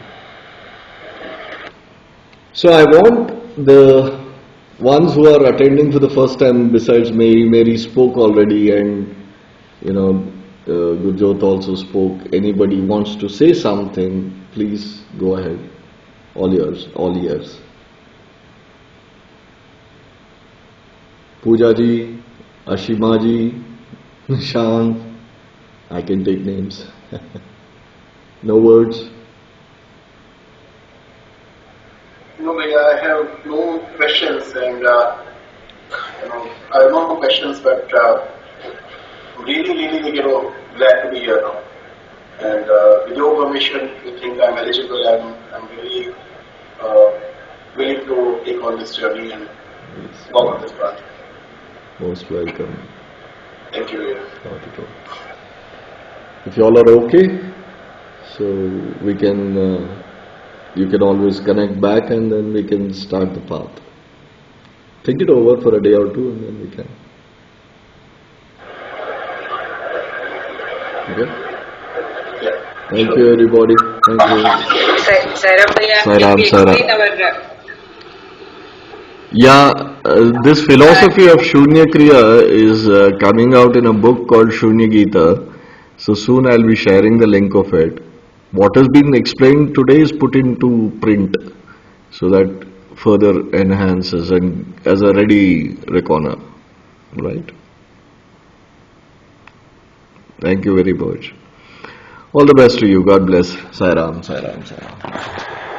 S2: So I want the ones who are attending for the first time, besides Mary spoke already, and Gurjot also spoke. Anybody wants to say something, please go ahead. All yours, all ears. Pooja ji, Ashima ji, Nishant, I can take names. No words.
S7: No, I have no questions, and I have no questions, but really, glad to be here now. And with your permission, if you think I'm eligible, I'm very willing to take on this journey and walk on this path.
S2: Most welcome.
S7: Thank you.
S2: Not at all. If you all are okay, so we can, you can always connect back and then we can start the path. Think it over for a day or two and then we can. Okay? Thank you everybody. Thank you.
S1: Sairam Bhaiya,
S2: Sairam,
S1: can we
S2: Sairam.
S1: explain our...
S2: Yeah, this philosophy of Shunya Kriya is coming out in a book called Shunya Gita. So soon I'll be sharing the link of it. What has been explained today is put into print so that further enhances and as a ready reckoner. Right? Thank you very much. All the best to you. God bless. Sai Ram, Sai Ram, Sai Ram.